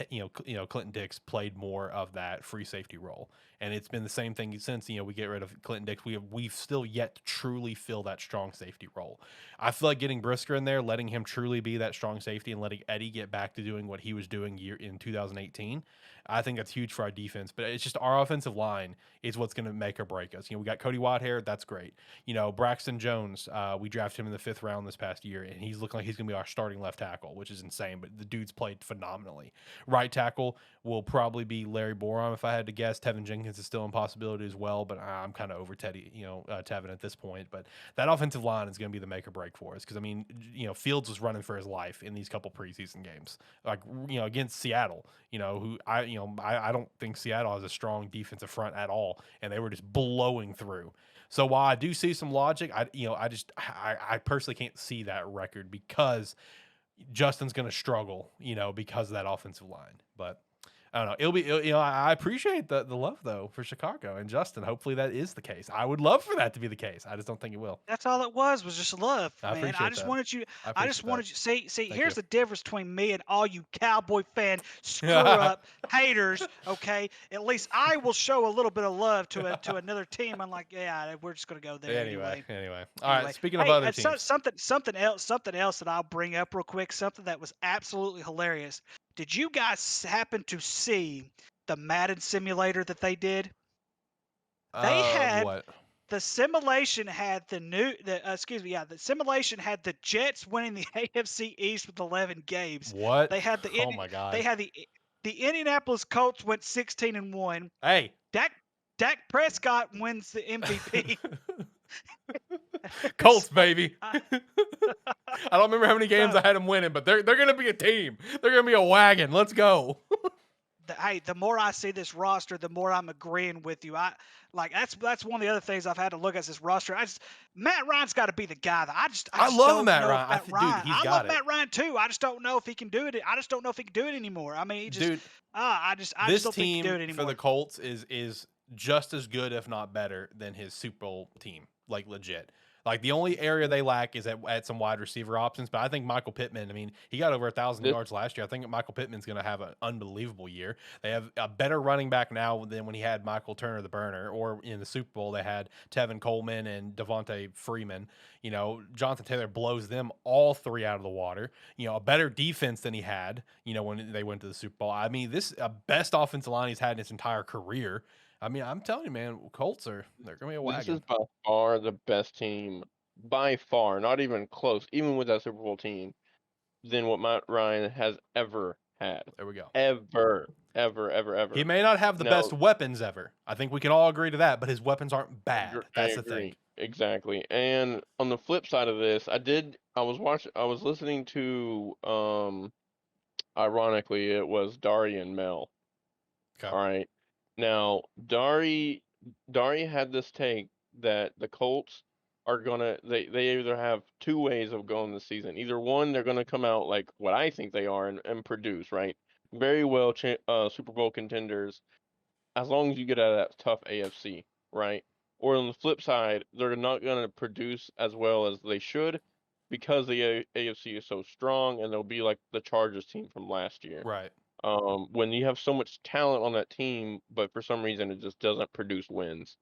Clinton Dix played more of that free safety role. And it's been the same thing since we get rid of Clinton Dix. We've still yet to truly fill that strong safety role. I feel like getting Brisker in there, letting him truly be that strong safety, and letting Eddie get back to doing what he was doing in 2018. I think that's huge for our defense, but it's just our offensive line is what's going to make or break us. We got Cody Whitehair, that's great. Braxton Jones, we drafted him in the 5th round this past year, and he's looking like he's going to be our starting left tackle, which is insane, but the dude's played phenomenally. Right tackle will probably be Larry Borom, if I had to guess. Tevin Jenkins is still a possibility as well, but I'm kind of over Tevin at this point. But that offensive line is going to be the make or break for us because, Fields was running for his life in these couple preseason games, like, against Seattle, who I don't think Seattle has a strong defensive front at all, and they were just blowing through. So while I do see some logic, I personally can't see that record because Justin's going to struggle, because of that offensive line. But I don't know. I appreciate the love though for Chicago and Justin. Hopefully that is the case. I would love for that to be the case. I just don't think it will. That's all it was just love, I man. I just that. wanted you. I just wanted you. See. Thank Here's you. the difference between me and all you Cowboy fan screw up haters. Okay, at least I will show a little bit of love to another team. I'm like, yeah, we're just gonna go there anyway. All right. Speaking of hey, other teams, something else that I'll bring up real quick. Something that was absolutely hilarious. Did you guys happen to see the Madden simulator that they did? They had what? The simulation had the simulation had the Jets winning the AFC East with 11 games. What? They had the oh my god. They had the Indianapolis Colts went 16-1. Hey, Dak Prescott wins the MVP. Colts, baby. I don't remember how many games I had them winning, but they're going to be a team. They're going to be a wagon. Let's go. The more I see this roster, the more I'm agreeing with you. That's one of the other things I've had to look at this roster. Matt Ryan's got to be the guy. I love Matt Ryan. I love Matt Ryan too. I just don't know if he can do it. I just don't know if he can do it anymore. I mean, I just don't think he can do it anymore. This team for the Colts is just as good, if not better, than his Super Bowl team. Like legit. Like the only area they lack is at some wide receiver options. But I think Michael Pittman, I mean, he got over 1,000 yards last year. I think Michael Pittman's going to have an unbelievable year. They have a better running back now than when he had Michael Turner, the burner, or in the Super Bowl, they had Tevin Coleman and Devontae Freeman. You know, Jonathan Taylor blows them all three out of the water. You know, a better defense than he had, you know, when they went to the Super Bowl. I mean, this best offensive line he's had in his entire career. I mean, I'm telling you, man, Colts they're going to be a wagon. This is by far the best team, by far, not even close, even with that Super Bowl team, than what Matt Ryan has ever had. There we go. Ever. He may not have the best weapons ever. I think we can all agree to that, but his weapons aren't bad. That's the thing. Exactly. And on the flip side of this, I was listening to ironically it was Dari and Mel. Okay. All right. Now, Dari had this take that the Colts are gonna they either have two ways of going this season. Either one, they're gonna come out like what I think they are and produce, right? Very well Super Bowl contenders, as long as you get out of that tough AFC, right? Or on the flip side, they're not gonna produce as well as they should because the AFC is so strong, and they'll be like the Chargers team from last year. Right. When you have so much talent on that team, but for some reason it just doesn't produce wins.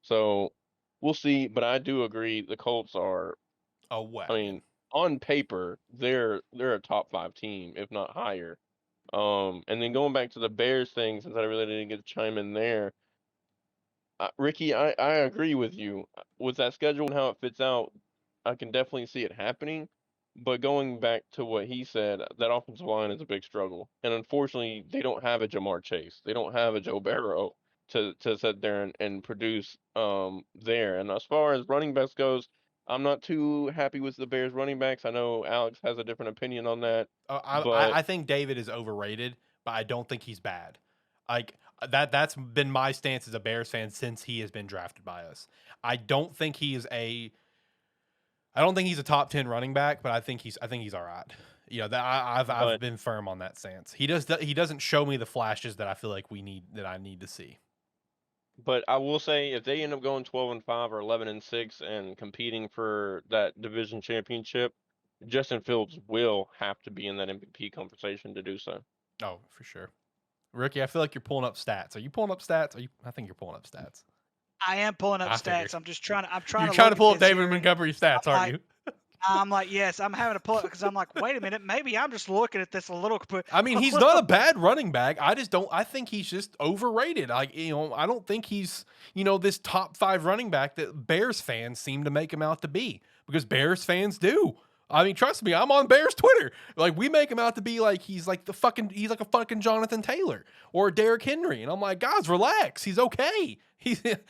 So we'll see, but I do agree the Colts are a wagon. I mean, on paper, they're a top 5 team, if not higher. And then going back to the Bears thing, since I really didn't get to chime in there, Ricky, I agree with you. With that schedule and how it fits out, I can definitely see it happening. But going back to what he said, that offensive line is a big struggle. And unfortunately, they don't have a Jamar Chase. They don't have a Joe Barrow to sit there and produce there. And as far as running backs goes, I'm not too happy with the Bears running backs. I know Alex has a different opinion on that. I think David is overrated, but I don't think he's bad. Like that's been my stance as a Bears fan since he has been drafted by us. I don't think he's a top 10 running back, but I think he's all right. You know, that I've been firm on that stance. He doesn't show me the flashes that I feel like I need to see. But I will say, if they end up going 12-5 or 11-6 and competing for that division championship, Justin Fields will have to be in that MVP conversation to do so. Oh, for sure. Ricky, I feel like you're pulling up stats. Are you pulling up stats? I think you're pulling up stats. I am pulling up stats. I'm trying You're trying to pull up David Montgomery stats, aren't you? I'm like, yes, I'm having to pull it because I'm like, wait a minute, maybe I'm just looking at this a little. I mean, he's not a bad running back. I think he's just overrated. I don't think he's, this top 5 running back that Bears fans seem to make him out to be, because Bears fans do. I mean, trust me, I'm on Bears Twitter. Like, we make him out to be like he's like a fucking Jonathan Taylor or Derrick Henry, and I'm like, guys, relax. He's okay. If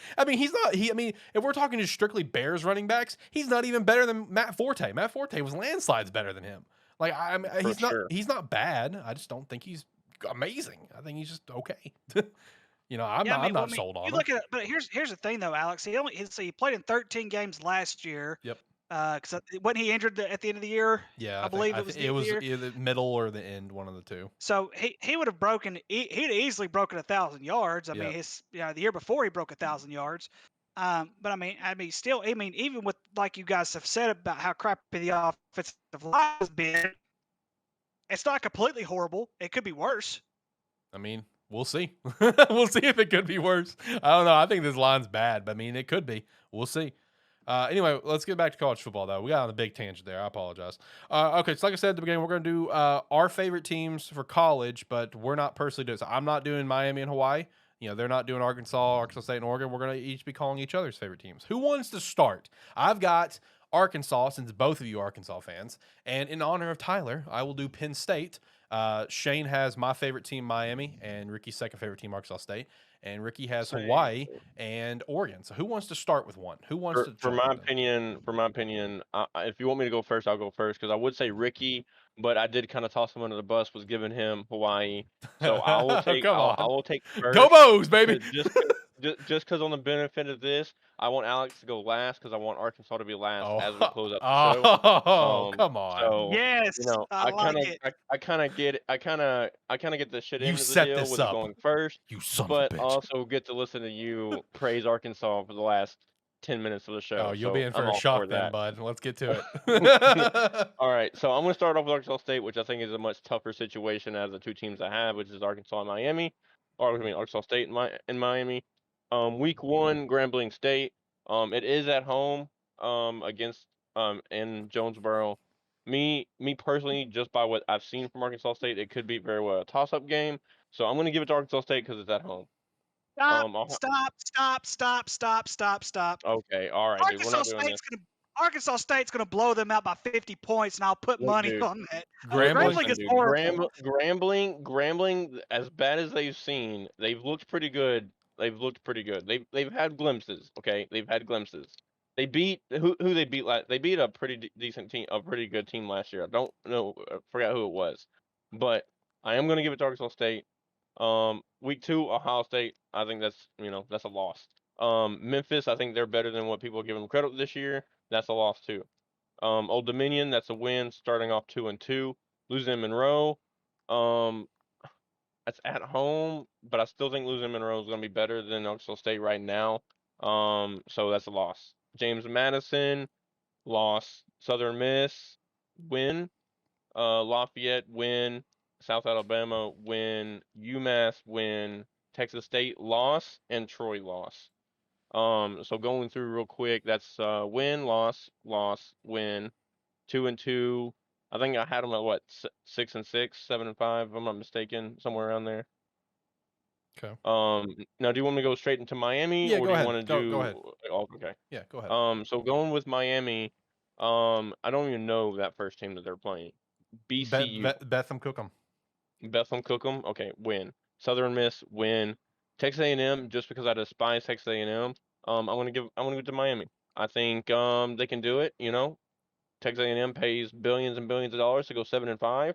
we're talking just strictly Bears running backs, he's not even better than Matt Forte. Matt Forte was landslides better than him. Like, he's not bad. I just don't think he's amazing. I think he's just okay. I'm not sold on him. Look at it, but here's the thing though, Alex. He played in 13 games last year. Yep. Because wasn't he injured at the end of the year? Yeah, I believe it was either the middle or the end, one of the two. So he would have broken. He'd easily broken 1,000 yards. I mean, the year before he broke 1,000 yards. But I mean, still, even with like you guys have said about how crappy the offensive line has been, it's not completely horrible. It could be worse. I mean, we'll see. We'll see if it could be worse. I don't know. I think this line's bad, but I mean, it could be. We'll see. Anyway, let's get back to college football, though. We got on a big tangent there. I apologize. Okay, so like I said at the beginning, we're going to do our favorite teams for college, but we're not personally doing it. So I'm not doing Miami and Hawaii. They're not doing Arkansas State, and Oregon. We're going to each be calling each other's favorite teams. Who wants to start? I've got Arkansas, since both of you are Arkansas fans. And in honor of Tyler, I will do Penn State. Shane has my favorite team, Miami, and Ricky's second favorite team, Arkansas State. And Ricky has Hawaii and Oregon. So who wants to start with one? Who wants to? For my opinion, if you want me to go first, I'll go first, because I would say Ricky, but I did kind of toss him under the bus, was giving him Hawaii. So I will take. I will take first. Go Bows, baby. Just because on the benefit of this, I want Alex to go last, because I want Arkansas to be last as we close up the show. Oh, come on! So, yes, I kind of get the shit into the deal with going first. You son but of a bitch. Also get to listen to you praise Arkansas for the last 10 minutes of the show. Oh, you'll so be in for I'm a all shock for then, that. bud. Let's get to it. All right, so I'm going to start off with Arkansas State, which I think is a much tougher situation as the two teams I have, which is Arkansas and Miami, or I mean Arkansas State and Miami. Week 1, Grambling State. It is at home against in Jonesboro. Me personally, just by what I've seen from Arkansas State, it could be very well a toss-up game. So I'm going to give it to Arkansas State because it's at home. Stop. Okay, all right, dude. We're not doing this. Arkansas State's gonna blow them out by 50 points, and I'll put Look, money dude. on that. Grambling? Grambling is Dude, horrible. Grambling, as bad as they've seen, they've looked pretty good. They've had glimpses. Okay, they've had glimpses. They beat who they beat last. They beat a pretty decent team, a pretty good team last year. I don't know, I forgot who it was, but I am gonna give it to Arkansas State. Week 2, Ohio State. I think that's a loss. Memphis, I think they're better than what people give them credit this year. That's a loss too. Old Dominion, that's a win, starting off 2-2. Losing in Monroe, that's at home, but I still think losing in Monroe is going to be better than Arkansas State right now. So that's a loss. James Madison, loss. Southern Miss, win. Lafayette, win. South Alabama, win. UMass, win. Texas State, loss, and Troy, loss. So going through real quick, that's win, loss, win, 2-2. I think I had them at what 6-6, 7-5, if I'm not mistaken, somewhere around there. Okay. Now do you want me to go straight into Miami, Yeah, or go do you ahead. want to do? Go ahead. Oh, okay. Yeah, go ahead. So going with Miami, I don't even know that first team that they're playing. BCU. Betham Cookham. Bethlehem Cookham, okay, win. Southern Miss, win. Texas A&M, just because I despise Texas A&M, I'm gonna give it to Miami. I think they can do it. Texas A&M pays billions and billions of dollars to go 7-5.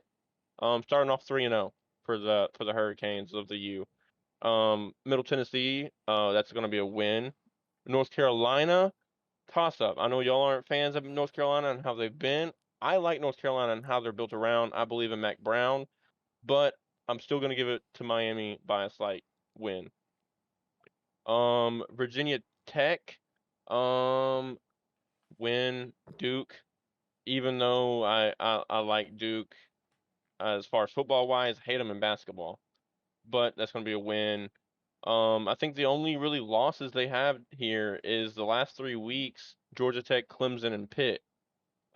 Starting off 3-0 for the Hurricanes of the U. Middle Tennessee, that's gonna be a win. North Carolina, toss up. I know y'all aren't fans of North Carolina and how they've been. I like North Carolina and how they're built around. I believe in Mac Brown, but I'm still going to give it to Miami by a slight win. Virginia Tech, win. Duke, even though I like Duke as far as football wise, hate them in basketball, but that's going to be a win. I think the only really losses they have here is the last 3 weeks: Georgia Tech, Clemson, and Pitt.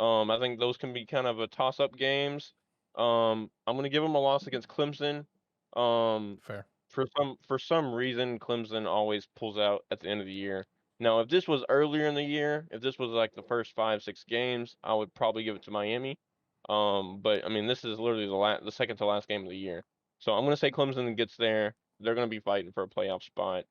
I think those can be kind of a toss-up games. I'm gonna give them a loss against Clemson. Fair. For some reason, Clemson always pulls out at the end of the year. Now, if this was earlier in the year, if this was like the first 5-6 games, I would probably give it to Miami. But I mean, this is literally the second to last game of the year. So I'm gonna say Clemson gets there. They're gonna be fighting for a playoff spot.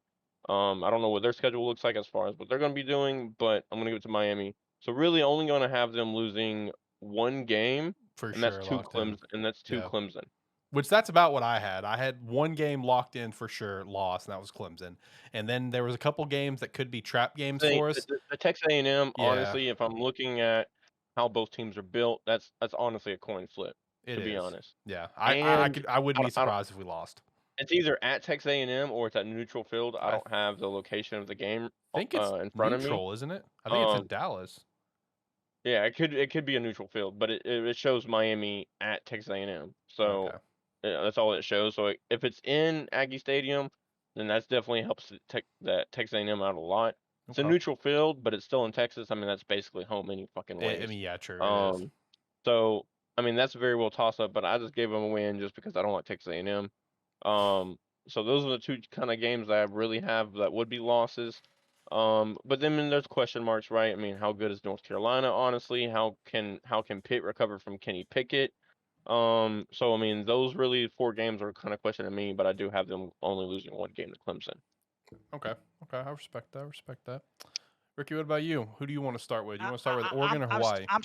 I don't know what their schedule looks like as far as what they're gonna be doing, but I'm gonna give it to Miami. So really only going to have them losing one game, For and sure. that's two Locked in. Yeah. Clemson. Which that's about what I had. I had one game locked in for sure, lost, and that was Clemson. And then there was a couple games that could be trap games for us. The Texas A&M, Yeah. honestly, if I'm looking at how both teams are built, that's honestly a coin flip, It to be is. honest. Yeah, And I wouldn't be surprised if we lost. It's either at Texas A&M or it's at neutral field. I don't have the location of the game I think it's in front neutral, of me. Isn't it? I think it's in Dallas. Yeah, it could be a neutral field, but it shows Miami at Texas A&M. So Okay. that's all it shows. So if it's in Aggie Stadium, then that's definitely helps that Texas A&M out a lot. It's a Okay. neutral field, but it's still in Texas. I mean, that's basically home any fucking ways. I mean, yeah, true. It is. So I mean, that's a very well toss up, but I just gave them a win just because I don't like Texas A&M. So those are the two kind of games that I really have that would be losses. But then there's question marks, right? I mean, how good is North Carolina, honestly? How can Pitt recover from Kenny Pickett? So I mean, those really 4 games are kind of questioning me, but I do have them only losing 1 game to Clemson. Okay. I respect that. Ricky, what about you? Who do you want to start with? Do you want to start with Oregon or Hawaii? I'm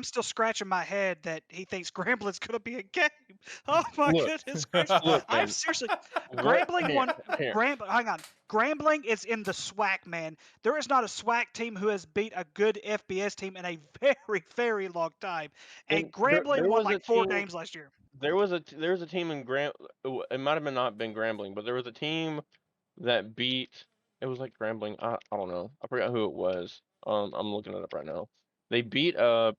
still scratching my head that he thinks Grambling's gonna be a game. Oh my goodness gracious! Look, man, I'm seriously what- Grambling won. here. Hang on. Grambling is in the SWAC, man. There is not a SWAC team who has beat a good FBS team in a very, very long time. And And Grambling there won was a like 4 team- games last year. There was a team in it might have not been Grambling, but there was a team that beat It was like Grambling. I don't know. I forgot who it was. I'm looking it up right now. They beat a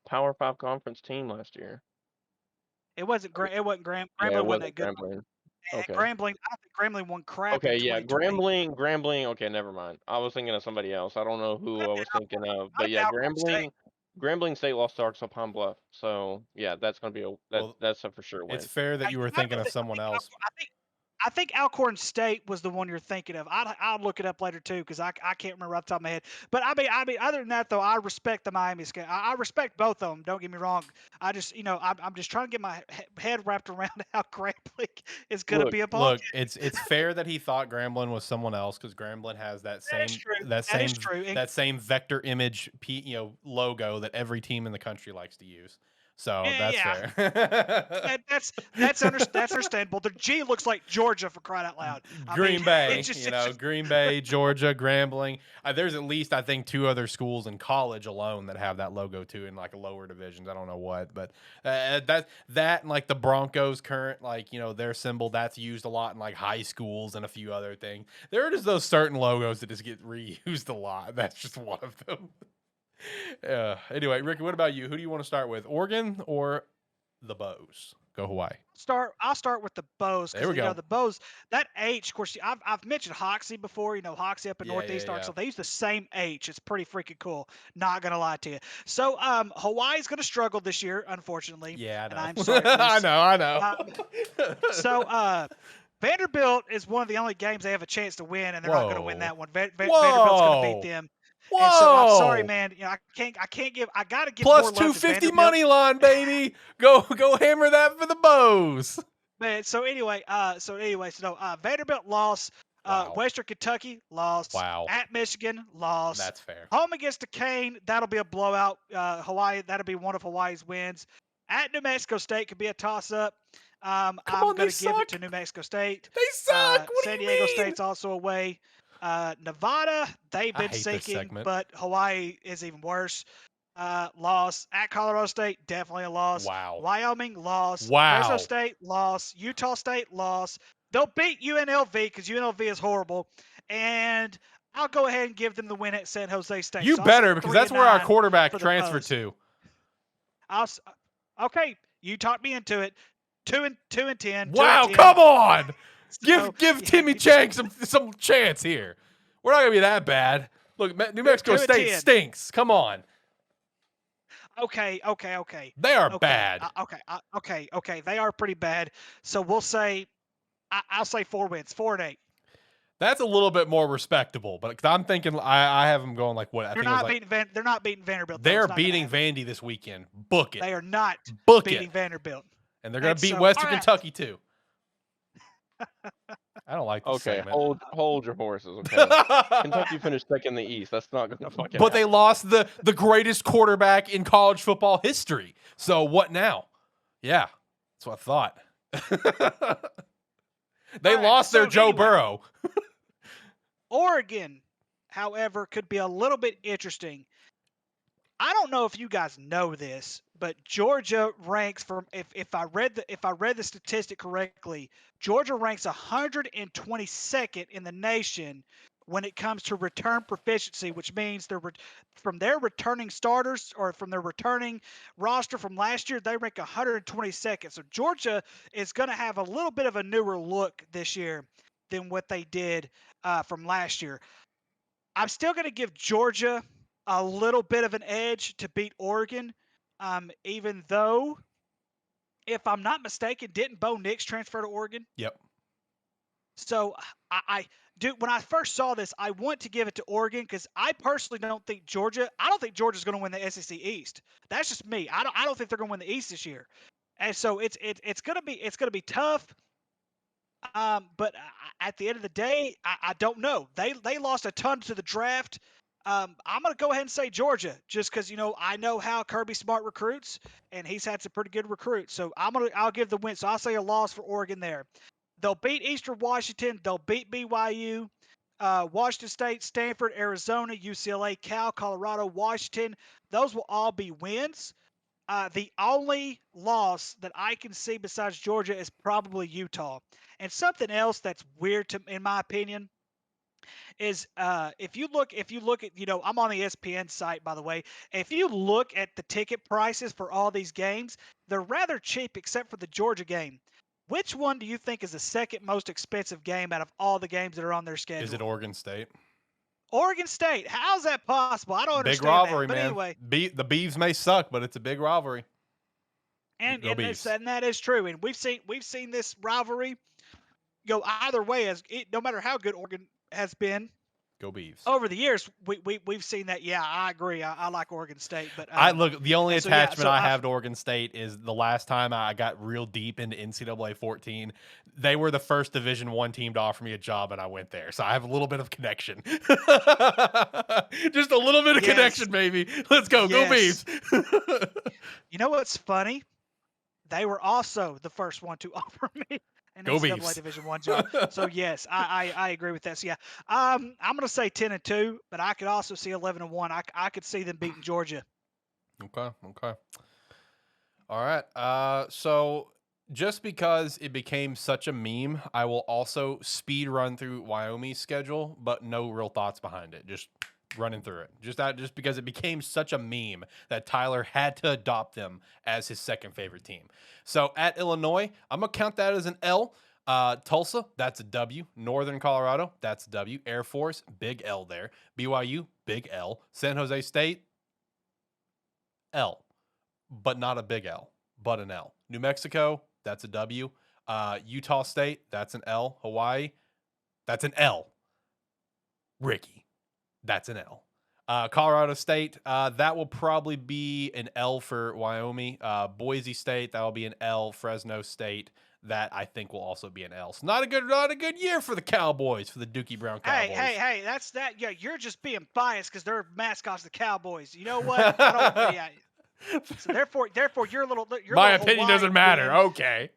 Power 5 conference team last year. It wasn't Yeah, it Grambling wasn't wasn't that good. Grambling. And Okay. Grambling, I don't think Grambling won crap in Okay, yeah, 2020. Grambling. Okay, never mind. I was thinking of somebody else. I don't know Might who have I been was thinking of, might but have been yeah, Alcorn State. Grambling State lost to Arkansas Pine Bluff. So yeah, that's gonna be Well, that's a for sure it's win. fair that Hey, you were you might thinking know of that. someone else. I think Alcorn State was the one you're thinking of. I'll look it up later too because I can't remember off the top of my head. But I mean, other than that though, I respect the Miami schedule. I respect both of them. Don't get me wrong. I just I'm just trying to get my head wrapped around how Grambling is going to Look, be a ball Look, game. it's fair that he thought Grambling was someone else because Grambling has That is true. That is true. And that same vector image logo that every team in the country likes to use. So that's yeah, fair. that's understandable. The G looks like Georgia for crying out loud. I mean, Green Bay, it's just Green Bay, Georgia, Grambling. There's at least I think 2 other schools in college alone that have that logo too in like lower divisions. I don't know what, but that and like the Broncos current their symbol that's used a lot in like high schools and a few other things. There are just those certain logos that just get reused a lot. That's just one of them. Anyway, Ricky, what about you? Who do you want to start with? Oregon or the Bows? Go Hawaii. I'll start with the Bows There we because go. the Bows, that H, of course, I've mentioned Hoxie before. Hoxie up in Yeah, Northeast yeah, Arkansas. They use the same H. It's pretty freaking cool. Not gonna lie to you. So Hawaii's gonna struggle this year, unfortunately. Yeah, I And know. I'm sorry for this. I know. So Vanderbilt is one of the only games they have a chance to win, and they're not gonna win Whoa. that one. Vanderbilt's gonna beat Whoa. them. Whoa. And so I'm sorry, man. I gotta give Plus more love to 250 Vanderbilt. money line, baby. Go hammer that for the Bows. Man, so Vanderbilt lost. Wow. Western Kentucky lost. Wow. At Michigan lost. That's fair. Home against Duquesne, that'll be a blowout. Hawaii, that'll be one of Hawaii's wins. At New Mexico State could be a toss-up. I'm going to give it to New Mexico State. They suck. What San do you Diego mean? State's also away. Nevada, they've I been hate this sinking, segment. but Hawaii is even worse. Loss. At Colorado State, definitely a loss. Wow. Wyoming, loss. Wow. Fresno State, loss. Utah State, loss. They'll beat UNLV because UNLV is horrible. And I'll go ahead and give them the win at San Jose State. You So better, because that's where our quarterback transferred Bows. to. Okay, you talked me into it. 2-10. Wow, 2-10. come on. So, Give Timmy Chang some chance here. We're not going to be that bad. Look, New Mexico State 2-10. stinks. Come on. Okay. They are bad. Okay. They are pretty bad. So we'll say, I'll say 4 wins, 4-8. That's a little bit more respectable, but 'cause I'm thinking I have them going like what I They're think they're not beating Vanderbilt. they're beating Vandy this weekend. Book it. They are not Book beating it. Vanderbilt. And they're going to beat so, Western all right. Kentucky too. I don't like this Okay, segment. hold your horses. Okay, Kentucky finished second in the East. That's not gonna fucking. But they lost the greatest quarterback in college football history. So what now? Yeah, that's what I thought. They lost their Joe Burrow. Oregon, however, could be a little bit interesting. I don't know if you guys know this, but Georgia ranks from if I read the statistic correctly, Georgia ranks 122nd in the nation when it comes to return proficiency, which means from their returning starters or from their returning roster from last year, they rank 122nd. So Georgia is going to have a little bit of a newer look this year than what they did from last year. I'm still going to give Georgia a little bit of an edge to beat Oregon, even though, if I'm not mistaken, didn't Bo Nix transfer to Oregon? Yep. So when I first saw this, I want to give it to Oregon because I personally don't think Georgia's going to win the SEC East. That's just me. I don't think they're going to win the East this year, and so it's going to be tough. But at the end of the day, I don't know. They lost a ton to the draft. I'm going to go ahead and say Georgia just because, I know how Kirby Smart recruits, and he's had some pretty good recruits. So I'll give the win. So I'll say a loss for Oregon there. They'll beat Eastern Washington. They'll beat BYU, Washington State, Stanford, Arizona, UCLA, Cal, Colorado, Washington. Those will all be wins. The only loss that I can see besides Georgia is probably Utah. And something else that's weird in my opinion, is if you look at, I'm on the ESPN site, by the way. If you look at the ticket prices for all these games, they're rather cheap except for the Georgia game. Which one do you think is the second most expensive game out of all the games that are on their schedule? Is it Oregon State? Oregon State. How's that possible? I don't Big understand rivalry, that. But man. anyway, The Beavs may suck, but it's a big rivalry. and Go Beavs. and that is true. And we've seen this rivalry go either way, no matter how good Oregon has been Go Beavs. over the years. We've seen that. Yeah, I agree. I like Oregon State, but I look. The only attachment I I have to Oregon State is the last time I got real deep into NCAA 14. They were the first Division I team to offer me a job, and I went there. So I have a little bit of connection. Just a little bit of connection, baby. Let's go. Yes. Go Beavs. You know what's funny? They were also the first one to offer me an Go NCAA Beavs. Division I job. So yes, I agree with that. So yeah, I'm gonna say 10-2, but I could also see 11-1. I could see them beating Georgia. Okay. All right. So just because it became such a meme, I will also speed run through Wyoming's schedule, but no real thoughts behind it. Just running through it. Just because it became such a meme that Tyler had to adopt them as his second favorite team. So at Illinois, I'm going to count that as an L. Tulsa, that's a W. Northern Colorado, that's a W. Air Force, big L there. BYU, big L. San Jose State, L, but not a big L, but an L. New Mexico, that's a W. Utah State, that's an L. Hawaii, that's an L. Ricky, that's an L. Colorado State, that will probably be an L for Wyoming. Boise State, that will be an L. Fresno State, that I think will also be an L. So not a good year for the Cowboys, for the Dookie Brown Cowboys. Hey, that's that. Yeah, you're just being biased because they're mascots of the Cowboys. You know what? I don't. Yeah. So therefore, you're a little. My opinion doesn't matter. Okay.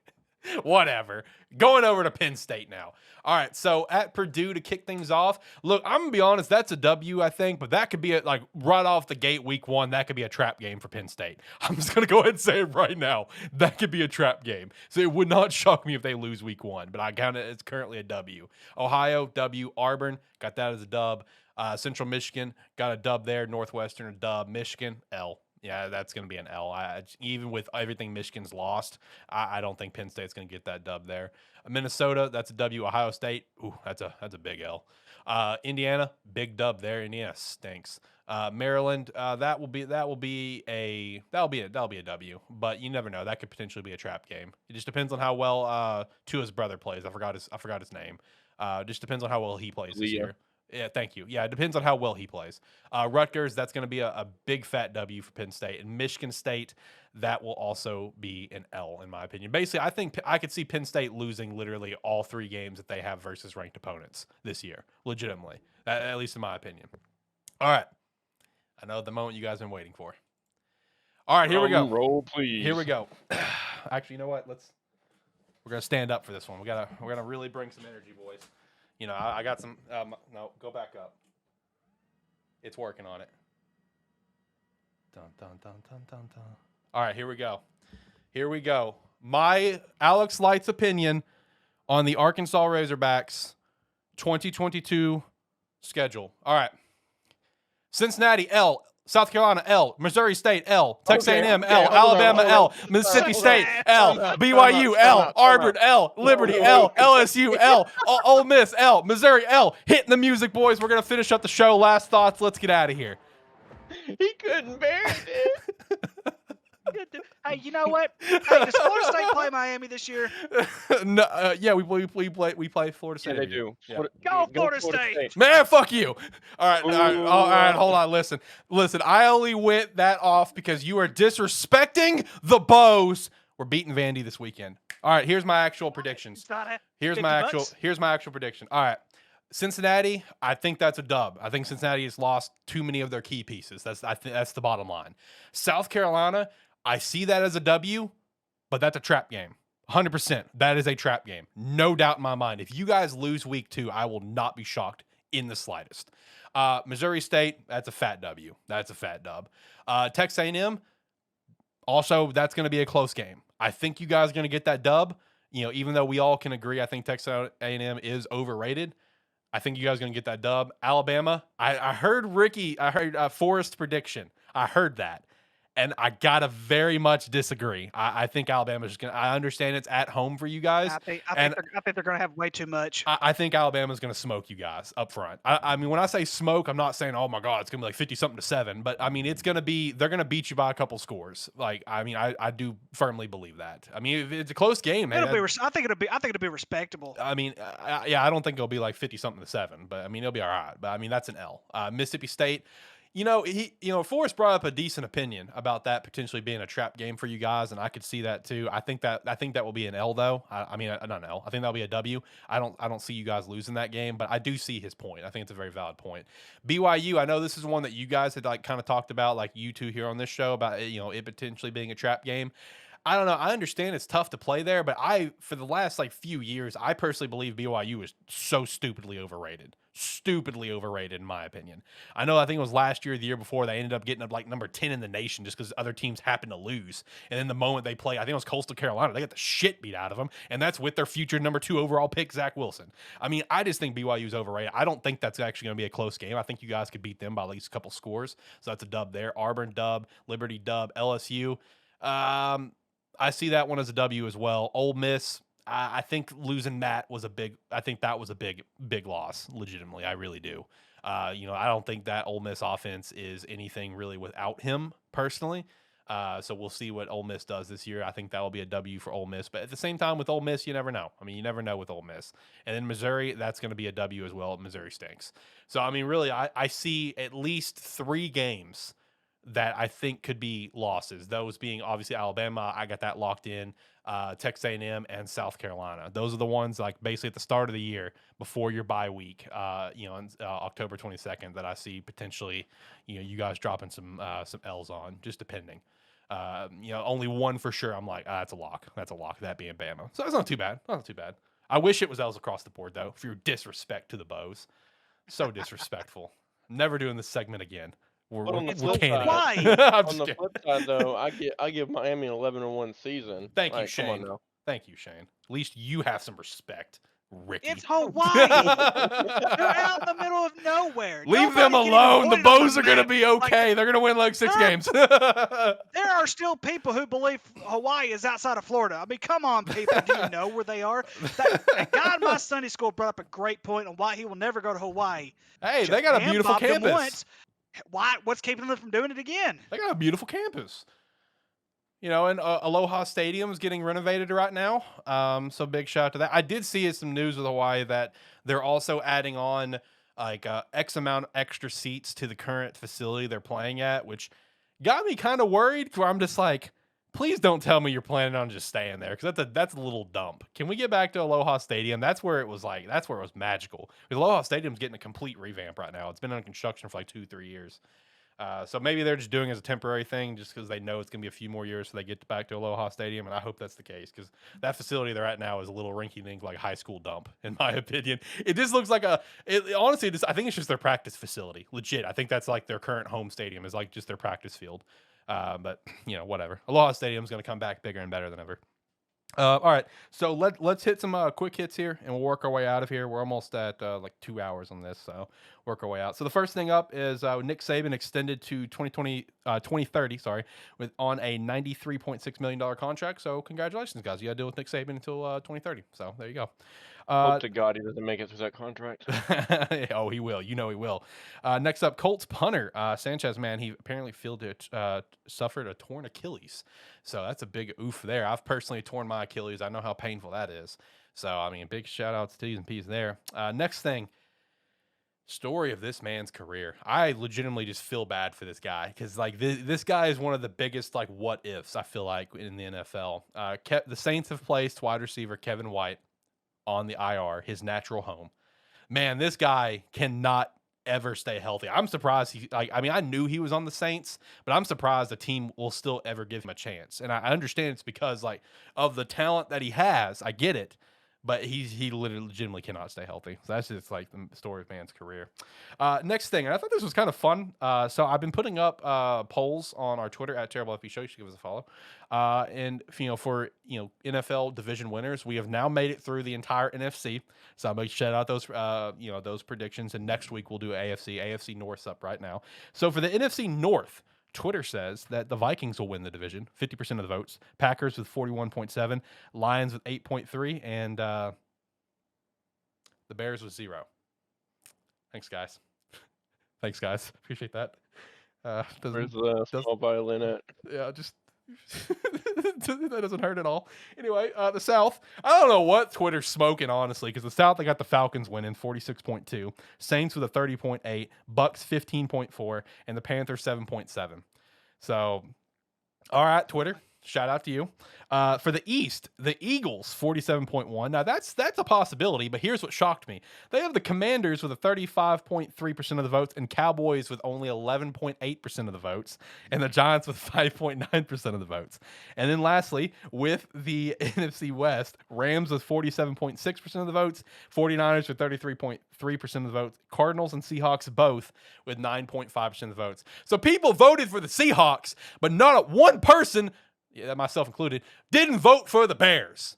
Whatever. Going over to Penn State now. All right, so at Purdue to kick things off. Look, I'm going to be honest, that's a W, I think, but that could be right off the gate week 1, that could be a trap game for Penn State. I'm just going to go ahead and say it right now. That could be a trap game. So it would not shock me if they lose week 1, but I count it as currently a W. Ohio, W. Auburn, got that as a dub. Central Michigan, got a dub there. Northwestern, a dub. Michigan, L. Yeah, that's going to be an L. Even with everything Michigan's lost, I don't think Penn State's going to get that dub there. Minnesota, that's a W. Ohio State, ooh, that's a big L. Indiana, big dub there. Indiana stinks. Maryland, that'll be a W. But you never know. That could potentially be a trap game. It just depends on how well Tua's brother plays. I forgot his name. Just depends on how well he plays this year. Yeah, thank you. Yeah, it depends on how well he plays. Rutgers, that's going to be a big fat W for Penn State. And Michigan State, that will also be an L, in my opinion. Basically, I think I could see Penn State losing literally all 3 games that they have versus ranked opponents this year, legitimately, at least in my opinion. All right. I know the moment you guys have been waiting for. All right, here we go. Roll, please. Here we go. Actually, you know what? We're going to stand up for this one. We're going to really bring some energy, boys. You know, I got some. No, go back up. It's working on it. Dun, dun, dun, dun, dun, dun. All right, here we go. My Alex Light's opinion on the Arkansas Razorbacks 2022 schedule. All right. Cincinnati, L. South Carolina, L. Missouri State, L. Texas A&M, L. Alabama, L. Mississippi State, L. BYU, L. Auburn, L. Liberty, L. LSU, L. Ole Miss, L. Missouri, L. Hitting the music, boys. We're going to finish up the show. Last thoughts. Let's get out of here. He couldn't bear it, dude. Hey, you know what? Hey, does Florida State play Miami this year? No, yeah, we play Florida State. Yeah, they do. Yeah. Go Florida State. Man, fuck you. All right, hold on. Listen. I only went that off because you are disrespecting the Bows. We're beating Vandy this weekend. All right, here's my actual predictions. Here's my actual prediction. All right. Cincinnati, I think that's a dub. I think Cincinnati has lost too many of their key pieces. That's the bottom line. South Carolina, I see that as a W, but that's a trap game. 100%. That is a trap game. No doubt in my mind. If you guys lose week 2, I will not be shocked in the slightest. Missouri State, that's a fat W. That's a fat dub. Texas A&M, also, that's going to be a close game. I think you guys are going to get that dub. You know, even though we all can agree, I think Texas A&M is overrated. I think you guys are going to get that dub. Alabama, I heard Forrest's prediction. I heard that. And I gotta very much disagree. I think Alabama's just gonna. I understand it's at home for you guys, I think and they're going to have way too much. I think Alabama's gonna smoke you guys up front. I mean, when I say smoke, I'm not saying, oh my god, it's gonna be like 50-something to 7, but I mean, they're gonna beat you by a couple scores. Like, I mean, I do firmly believe that. I mean, if it's a close game, man. I think it'll be respectable. I mean, yeah, I don't think it'll be like 50-something to 7, but I mean, it'll be all right. But I mean, that's an L. Mississippi State. Forrest brought up a decent opinion about that potentially being a trap game for you guys, and I could see that too. I think that will be an L though. I mean, not an L. I think that'll be a W. I don't see you guys losing that game, but I do see his point. I think it's a very valid point. BYU, I know this is one that you guys had like kind of talked about, like you two here on this show about it potentially being a trap game. I don't know. I understand it's tough to play there, but for the last like few years, I personally believe BYU is so stupidly overrated. Stupidly overrated, in my opinion. I think it was last year or the year before, they ended up getting up like number 10 in the nation just because other teams happened to lose. And then the moment they play, I think it was Coastal Carolina, they got the shit beat out of them. And that's with their future number 2 overall pick, Zach Wilson. I mean, I just think BYU is overrated. I don't think that's actually going to be a close game. I think you guys could beat them by at least a couple scores. So that's a dub there. Auburn dub, Liberty dub, LSU. I see that one as a W as well. Ole Miss, I think losing Matt was a big loss, legitimately. I really do. I don't think that Ole Miss offense is anything really without him personally. So we'll see what Ole Miss does this year. I think that will be a W for Ole Miss. But at the same time, with Ole Miss, you never know. I mean, you never know with Ole Miss. And then Missouri, that's going to be a W as well. Missouri stinks. So, I mean, really, I see at least 3 games that I think could be losses. Those being obviously Alabama, I got that locked in, Texas A&M, and South Carolina. Those are the ones like basically at the start of the year before your bye week, on October 22nd, that I see potentially, you guys dropping some L's on, just depending. Only one for sure. I'm like, that's a lock. That's a lock. That being Bama. So that's not too bad. Not too bad. I wish it was L's across the board though. For your disrespect to the Bows, so disrespectful. Never doing this segment again. We're canning. Why? On the flip side, though, I give Miami an 11-1 season. Thank you, Shane. Thank you, Shane. At least you have some respect, Ricky. It's Hawaii. They're out in the middle of nowhere. Leave them alone. The Bows are going to be okay. They're going to win like 6 games. There are still people who believe Hawaii is outside of Florida. I mean, come on, people. Do you know where they are? That guy in my Sunday school brought up a great point on why he will never go to Hawaii. Hey, they got a beautiful campus. Why? What's keeping them from doing it again? They got a beautiful campus. And Aloha Stadium is getting renovated right now. So big shout out to that. I did see some news with Hawaii that they're also adding on like X amount of extra seats to the current facility they're playing at, which got me kind of worried. Where I'm just like, please don't tell me you're planning on just staying there, because that's a little dump. Can we get back to Aloha Stadium? That's where it was magical. Because Aloha Stadium's getting a complete revamp right now. It's been under construction for like 2-3 years. So maybe they're just doing it as a temporary thing just because they know it's going to be a few more years so they get back to Aloha Stadium, and I hope that's the case, because that facility they're at now is a little rinky-dink, like high school dump, in my opinion. It just looks like honestly, I think it's just their practice facility. Legit, I think that's like their current home stadium is like just their practice field. But whatever. Aloha Stadium is going to come back bigger and better than ever. All right, so let's hit some quick hits here, and we'll work our way out of here. We're almost at like 2 hours on this, so work our way out. So the first thing up is Nick Saban extended to 2030, on a $93.6 million contract. So congratulations, guys. You got to deal with Nick Saban until 2030. So there you go. Hope to God he doesn't make it through that contract. Oh, he will. He will. Next up, Colts punter Sanchez, man, he apparently suffered a torn Achilles. So that's a big oof there. I've personally torn my Achilles. I know how painful that is. So, I mean, big shout out to T's and P's there. Next thing, story of this man's career. I legitimately just feel bad for this guy because, like, this guy is one of the biggest, like, what ifs, I feel like, in the NFL. The Saints have placed wide receiver Kevin White on the IR, his natural home. Man, this guy cannot ever stay healthy. I'm surprised I knew he was on the Saints, but I'm surprised the team will still ever give him a chance. And I understand it's because like of the talent that he has. I get it. But he literally legitimately cannot stay healthy. So that's just like the story of man's career. Next thing, and I thought this was kind of fun. So I've been putting up polls on our Twitter at Terrible FB Show. You should give us a follow. And for NFL division winners, we have now made it through the entire NFC. So I'm gonna shout out those those predictions. And next week we'll do AFC North's up right now. So for the NFC North, Twitter says that the Vikings will win the division, 50% of the votes. Packers with 41.7, Lions with 8.3, and the Bears with 0. Thanks, guys. Thanks, guys. Appreciate that. Where's the small violin at? Yeah, just that doesn't hurt at all. Anyway, the South. I don't know what Twitter's smoking, honestly, because the South, they got the Falcons winning 46.2, Saints with a 30.8, Bucks 15.4, and the Panthers 7.7. So, all right, Twitter. Shout out to you. For the East, the Eagles 47.1. Now that's a possibility, but here's what shocked me. They have the Commanders with a 35.3% of the votes, and Cowboys with only 11.8% of the votes, and the Giants with 5.9% of the votes. And then lastly, with the NFC West, Rams with 47.6% of the votes, 49ers with 33.3% of the votes, Cardinals and Seahawks both with 9.5% of the votes. So people voted for the Seahawks, but not one person, myself included, didn't vote for the Bears.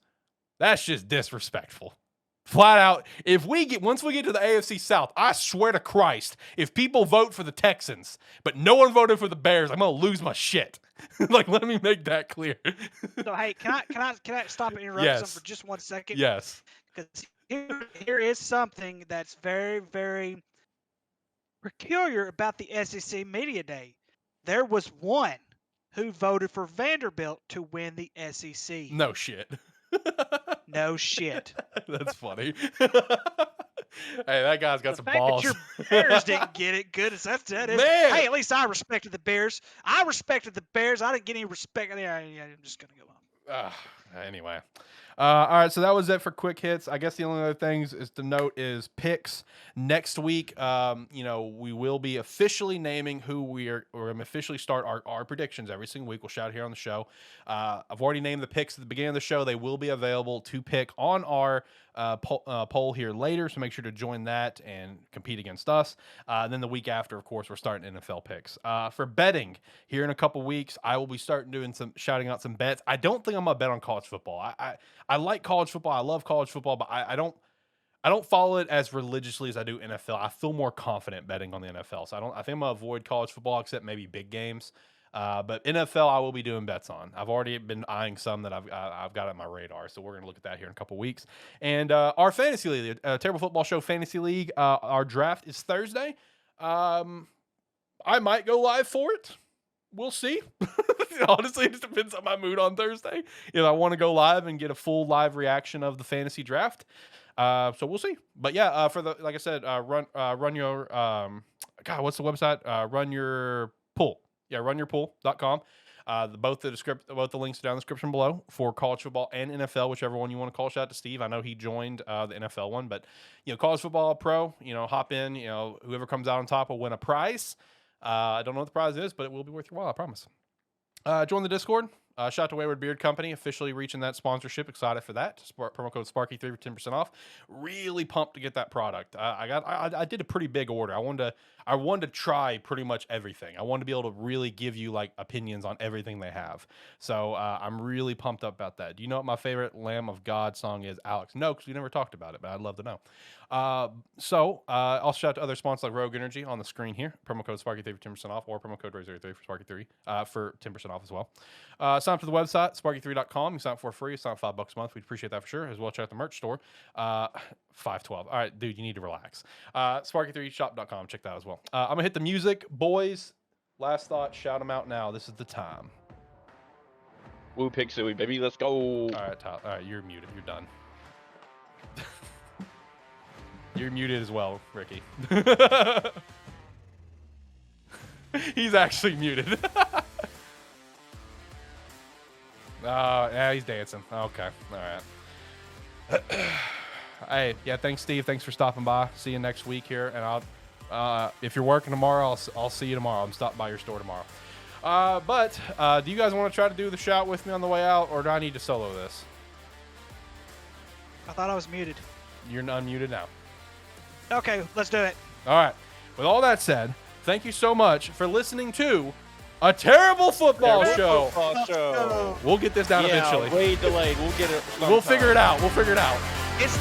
That's just disrespectful. Flat out, once we get to the AFC South, I swear to Christ, if people vote for the Texans, but no one voted for the Bears, I'm gonna lose my shit. Like, let me make that clear. So hey, can I stop and interrupt something for just 1 second? Yes. Because here is something that's very, very peculiar about the SEC Media Day. There was one who voted for Vanderbilt to win the SEC. No shit. No shit. That's funny. Hey, that guy's got some balls. The fact that your Bears didn't get it, good as that is. Man. Hey, at least I respected the Bears. I respected the Bears. I didn't get any respect. Yeah, I'm just going to go on. Anyway. All right, so that was it for quick hits. I guess the only other things is to note is picks. Next week, we will be officially naming who we're going to officially start our predictions every single week. We'll shout here on the show. I've already named the picks at the beginning of the show. They will be available to pick on our poll here later, so make sure to join that and compete against us. Then the week after, of course, we're starting NFL picks. For betting, here in a couple weeks, I will be shouting out some bets. I don't think I'm gonna bet on college football. I like college football. I love college football, but I don't follow it as religiously as I do NFL. I feel more confident betting on the NFL, so I think I'm gonna avoid college football except maybe big games. But NFL, I will be doing bets on. I've already been eyeing some that I've got on my radar, so we're going to look at that here in a couple weeks. And our fantasy league, Terrible Football Show Fantasy League, our draft is Thursday. I might go live for it. We'll see. Honestly, it just depends on my mood on Thursday. If I want to go live and get a full live reaction of the fantasy draft, so we'll see. But yeah, like I said, run your what's the website? Run your pool. Yeah, runyourpool.com. Both the links are down in the description below for college football and NFL, whichever one you want to call. Shout out to Steve. I know he joined the NFL one, but college football pro, hop in. Whoever comes out on top will win a prize. I don't know what the prize is, but it will be worth your while, I promise. Join the Discord. Shout out to Wayward Beard Company, officially reaching that sponsorship. Excited for that. Promo code SparkE3 for 10% off. Really pumped to get that product. I did a pretty big order. I wanted to try pretty much everything. I wanted to be able to really give you like opinions on everything they have. So I'm really pumped up about that. Do you know what my favorite Lamb of God song is, Alex? No, because we never talked about it, but I'd love to know. I'll shout out to other sponsors like Rogue Energy on the screen here. Promo code SparkE3 for 10% off, or promo code ROY03 for SparkE3 for 10% off as well. Sign up to the website, SparkE3.com. You sign up for free. It's not $5 a month. We'd appreciate that for sure. As well, check out the merch store. $5.12. All right, dude, you need to relax. SparkE3shop.com. Check that out as well. I'm going to hit the music. Boys, last thought, shout them out now. This is the time. Woo, Pig Suey, baby. Let's go. All right, Tyler. All right, you're muted. You're done. You're muted as well, Ricky. He's actually muted. Yeah, he's dancing. Okay, all right. Hey, yeah, thanks, Steve. Thanks for stopping by. See you next week here, and I'll if you're working tomorrow, I'll see you tomorrow. I'm stopping by your store tomorrow. But do you guys want to try to do the shout with me on the way out, or do I need to solo this? I thought I was muted. You're unmuted now. Okay, let's do it. All right. With all that said, thank you so much for listening to a terrible football show. Football show. We'll get this down eventually. Way delayed. We'll get it. We'll figure it out. We'll figure it out. It's